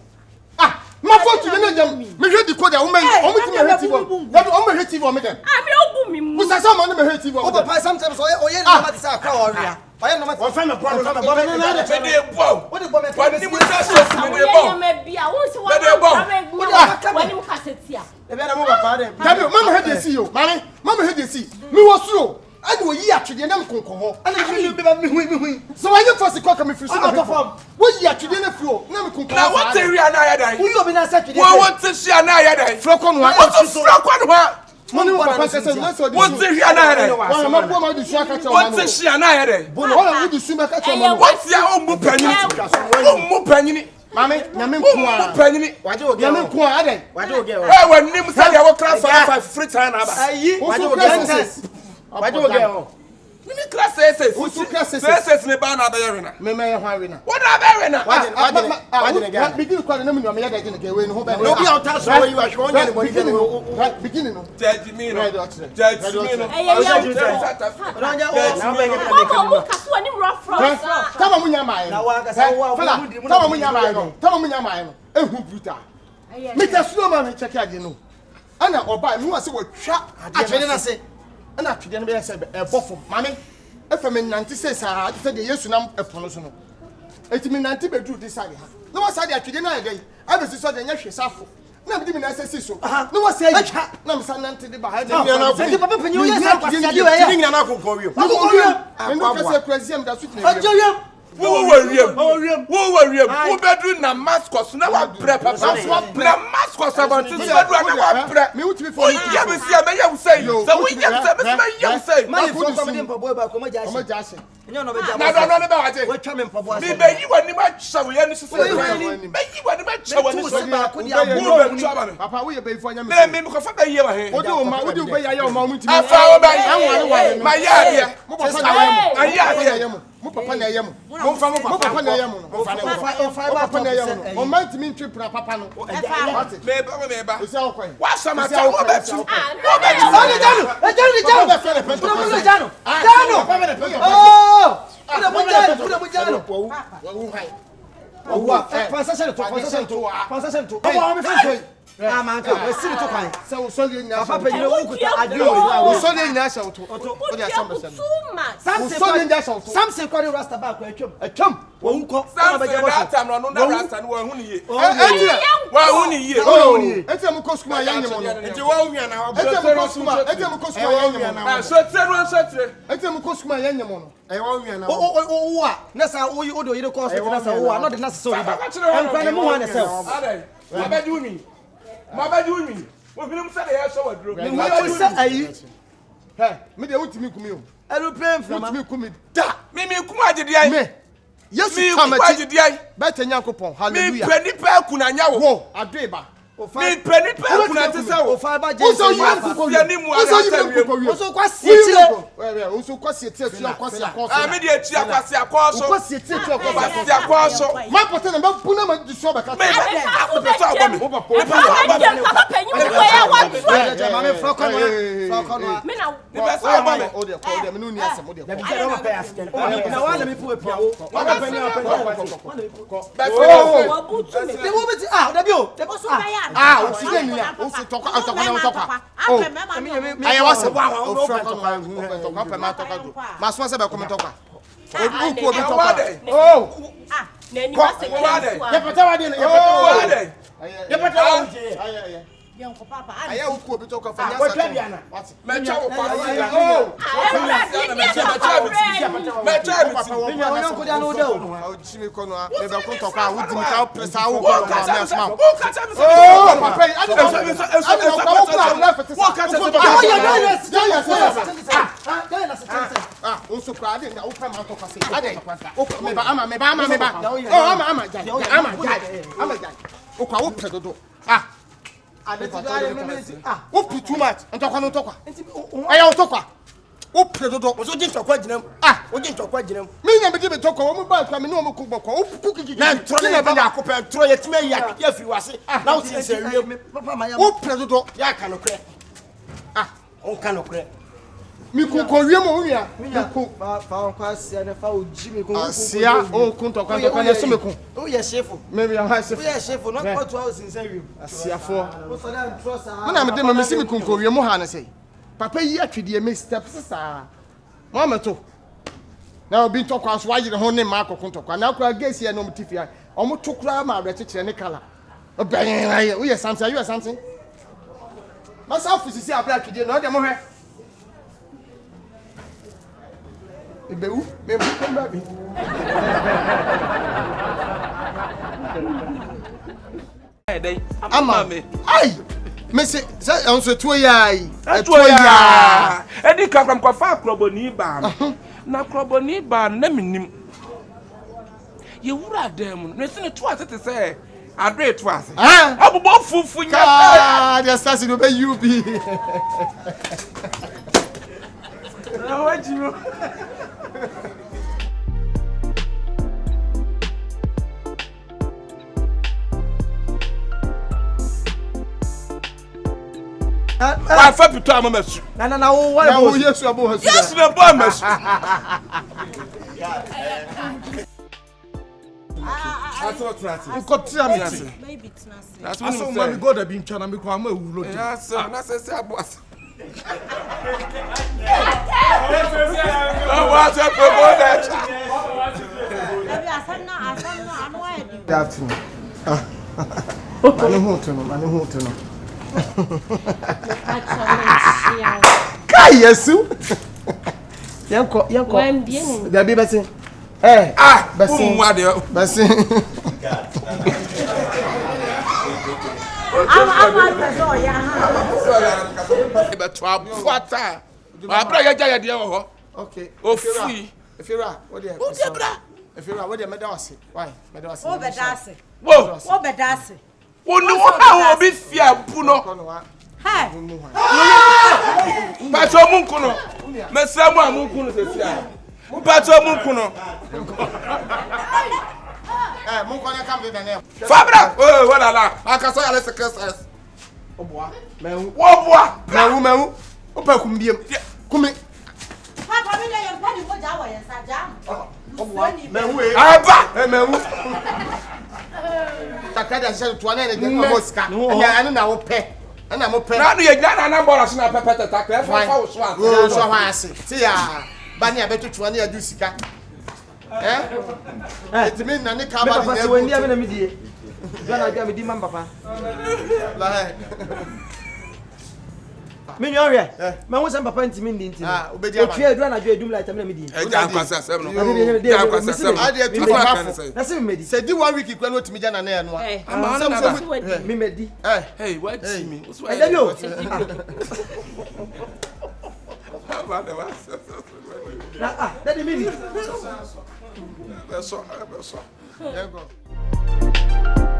Speaker 9: Ah, my fault to the me hate the code woman. Hate you woman. Was I someone me hate you woman? Sometimes oh yeah, no matter how area. I am not friend of problem. What the bomb? What the Mama had to see you. Mama had to see. Me was slow. I do ye actually and so I first the cock me for what ye actually the floor. Now what area na who you been said to
Speaker 1: what to see na ya dai
Speaker 9: flock on one
Speaker 1: flock on one
Speaker 9: money one person let's
Speaker 1: what to see na ya dai what to see na ya dai
Speaker 9: what do swim catch on
Speaker 1: what ya o mu panyini
Speaker 9: Mami, nyame nko
Speaker 1: panyini
Speaker 9: waje oge nyame nko ade waje oge
Speaker 1: eh wanim say ya wo kra fa free time na ba
Speaker 9: ayi waje oge waje oge o
Speaker 1: mimi class SS ne ba na be rena
Speaker 9: me me hwan rena
Speaker 1: what na be rena
Speaker 9: waje ne ga begin kwa na mu no me ya ga ke we no ho be no bi o ta so yi wa hwe onya ne boni ke begin no
Speaker 1: judge me no
Speaker 9: tama munya mai na wa ga sa wa tama munya mai no ehu bruta me ta slow man check again no ana oba mi wa se wo twa atwede na se ana atwede no be se e bofo mame efa me nante se sa se de Yesu nam epono so no eti me nante be du di side ha no wa side atwede na dey abesi so de nya hwe safo na me di me na se so no wa se twa na me sa nante de ba ha de na ko se papa panyu ya sa kwase ade we ya ni na ko ko wi me no ka se kwase da su na wi
Speaker 1: wo bedru na mascot na wa bre papa na mascot about to bedru na wa bre
Speaker 9: me wuti be for
Speaker 1: ya be see me ya say so we ya say
Speaker 9: man for come dem pabo ba ko ma jase enyo no be ja
Speaker 1: na be waje
Speaker 9: we twa me pabo ase
Speaker 1: me be yi wani ma chawo ya ni so be yi wani ma chawo ni so
Speaker 9: ba ko dia bo papa we be ifo anya
Speaker 1: me ko fa be yi wa he
Speaker 9: odi o be ya o ma mu ntimi
Speaker 1: afa o be yi ma ya dia
Speaker 9: mo papa na
Speaker 1: ya
Speaker 9: mo papa na yemu mo papa na yemu no papa na yemu no o ma ntimi ntwe pra papa no
Speaker 1: me ba
Speaker 9: o se o kwen
Speaker 1: wa sama ta wo be tu
Speaker 9: jano oh put mo jano oh transaction to oh me friend ah man ka we see to kwan se o so le nya papa pe wo kuta adro o so le nya sha o to o dia Samson kwari rasta ba kwa atwam wo nko
Speaker 1: na be jabo time no na rasta no wa hu ni ye wa hu ni ye
Speaker 9: etem ko skuma ya nyemo no
Speaker 1: enti wa hu na wa
Speaker 9: etem ko skuma ya nyemo no
Speaker 1: so tre
Speaker 9: etem ko skuma ya nyemo no
Speaker 1: e wa hu na
Speaker 9: o wa na sa o yi odo yire ko hospital na sa o wa no de na so riba en kwa ne mu wa na se
Speaker 1: ma ba du mi wo bilim sa de ya so wadro
Speaker 9: me wo se ayi he me de wutimi kumi o aeroplane flama wutimi kumi da
Speaker 1: me kuma agede ai
Speaker 9: me Yesu kamati beta nyankopon hallelujah
Speaker 1: me peni pa kuna nya wo
Speaker 9: adeba
Speaker 1: me peni pa kuna te sa wo
Speaker 9: fa ba je so
Speaker 1: ya ni mu ara
Speaker 9: so kwasi etire so kwasi etire tu kwasi akoso
Speaker 1: ah me de eti akwasi akoso
Speaker 9: kwasi etire tu
Speaker 1: kwasi akoso
Speaker 9: ma pote na ba puna ma di so ba ka
Speaker 1: me ba so agbo me
Speaker 5: papa penyu wo ya wa
Speaker 9: so ma me froko no
Speaker 5: me na
Speaker 1: me ba so agbo me
Speaker 9: o de ko de me no ni asem o de
Speaker 7: na wa pa asken na wa na me pu apia wo
Speaker 1: ba penyu
Speaker 5: wo butu me
Speaker 7: de wo beti ah da bi o de
Speaker 5: so ba ya
Speaker 9: o si de ni na o si toko o aye wa se wa o froko no toko pa ma toko do ma so se be comment toko o ku obi toko oh
Speaker 5: na ni ma se
Speaker 9: ye pata wa de ye pata wa aye
Speaker 11: Yanko papa.
Speaker 9: Aya uku obi to kafa
Speaker 7: nya sa.
Speaker 1: Me cha wo pa.
Speaker 9: Oh.
Speaker 1: Me cha mi
Speaker 9: papa wo na ko dia no de o. O jimi ko no a me be ko to ka wo dimi ka presa wo ko ma me asma.
Speaker 1: O ka cha mi se.
Speaker 9: Oh papa, adi ko na fete.
Speaker 1: Wo ka cha se.
Speaker 9: Ah, o so kwa ade na o pa ma to ka se. Ade. O me ba ama. Oh ama. Ama. O kwa wo predodo. Ah. What put too much? And talk on talk. I am talk.
Speaker 10: o predodo
Speaker 7: o so je ntokwa ginam o je ntokwa ginam
Speaker 10: me nya me de betokwa o mu ba kwa me no mo kubokwa o kukiki
Speaker 7: na ntro na be na akopɛ ntro yetime ya fi wase na o ti se wiem
Speaker 10: papa ma ya o predodo
Speaker 7: ya ka no kre o ka no kre
Speaker 10: mi ko wiem o wia
Speaker 9: mi ko fa kwa sia na fa o ji mi ko
Speaker 10: sia o kun tokwa na so me ko
Speaker 7: o ye Shifo
Speaker 10: me ya ha Shifo
Speaker 7: o ye Shifo no ko to o sinsa wiem
Speaker 10: asiafo
Speaker 7: o so na ntro sa
Speaker 10: me na me de me si mi kun ko wiem ha na sei papa yi atwede me steps sa mo ameto na obi ntokwa so ayire ho ne ma akoko ntokwa na akwa gesi ya no mtifia o mo tokura ma abere kekere ne kala obanyen aye wo ye something you something masa ofisi abere atwede no de mo hwe ibewu me bu ko mba bi ama me ai me se onso tuo yai tuo ya
Speaker 6: edi kakram kwa fa kroboni ba na kroboni ba na minim ye wura dem no se ne to asete se adre to ase abobo fufu nya
Speaker 10: ah the stars no be you be
Speaker 6: na wajiro wa fa pitu amamesu
Speaker 9: na wo
Speaker 10: Yesu abo hasu
Speaker 6: Yesu na bo amasu aso trati
Speaker 10: ko tia mi
Speaker 11: Maybe Tinasi.
Speaker 6: that's
Speaker 10: aso
Speaker 6: when
Speaker 10: ma mi go da bi ntwa na mi ko ama ewulo di
Speaker 6: yes na se abo aso wa se pe bo da
Speaker 11: Maybe asanna anu ayi.
Speaker 10: Good afternoon. Mane hu to no. Kai Yesu. Yanko.
Speaker 11: Wambie.
Speaker 10: Da bi bese. Bese.
Speaker 6: Wa de
Speaker 10: Bese.
Speaker 11: Ama peso ya ha.
Speaker 6: be to abuata abra ya ja de ho
Speaker 10: Okay.
Speaker 6: ofui
Speaker 10: Efira, what dey?
Speaker 6: o de bra
Speaker 10: Efira, what dey medawase? Why? Medawase.
Speaker 11: O bedase.
Speaker 6: wo
Speaker 11: O bedase.
Speaker 6: wo ni wo ha obi fia bu no
Speaker 11: Hey.
Speaker 6: pato munku no mesra mu amunku no se fia pato munku no
Speaker 10: Munko na kam de na ne.
Speaker 6: fabra wala la akasa ya le secretary
Speaker 10: Oboa. Mehu.
Speaker 6: wo boa
Speaker 10: Mehu. Opa kumbiem. Kumi.
Speaker 11: Papa mi le yan pani mo ja wa yan sa jam.
Speaker 10: Oboa. Mehu e.
Speaker 6: aba
Speaker 10: Mehu. Takada sha to na ne de ko sika. Anya na wo pe. Ana mo pe.
Speaker 6: na no ye gna na bora so na pepeta takra fa wo so ante
Speaker 10: Wo so ha ase. Ti ya ba ne abetutu na ya du sika. Etimi na ne ka ba
Speaker 9: papa
Speaker 10: ni
Speaker 9: so wendi amena midie Gana ga midi mam papa
Speaker 10: la he.
Speaker 9: me nyo hwe me ho sem papa ntimi ndi ntimi
Speaker 10: obedi ama.
Speaker 9: Otwe adura na dwa edum la tamena midi
Speaker 6: ja nkwasa sem no
Speaker 9: ja
Speaker 6: nkwasa sem
Speaker 10: Ade tu hafo.
Speaker 9: na se me medi
Speaker 10: Se di 1 week kwa no timi jana na ya no.
Speaker 6: ama na na
Speaker 9: me medi
Speaker 6: hey what me
Speaker 9: eja yo
Speaker 6: aba de wa
Speaker 9: na daddy medi
Speaker 6: be so
Speaker 10: There you go.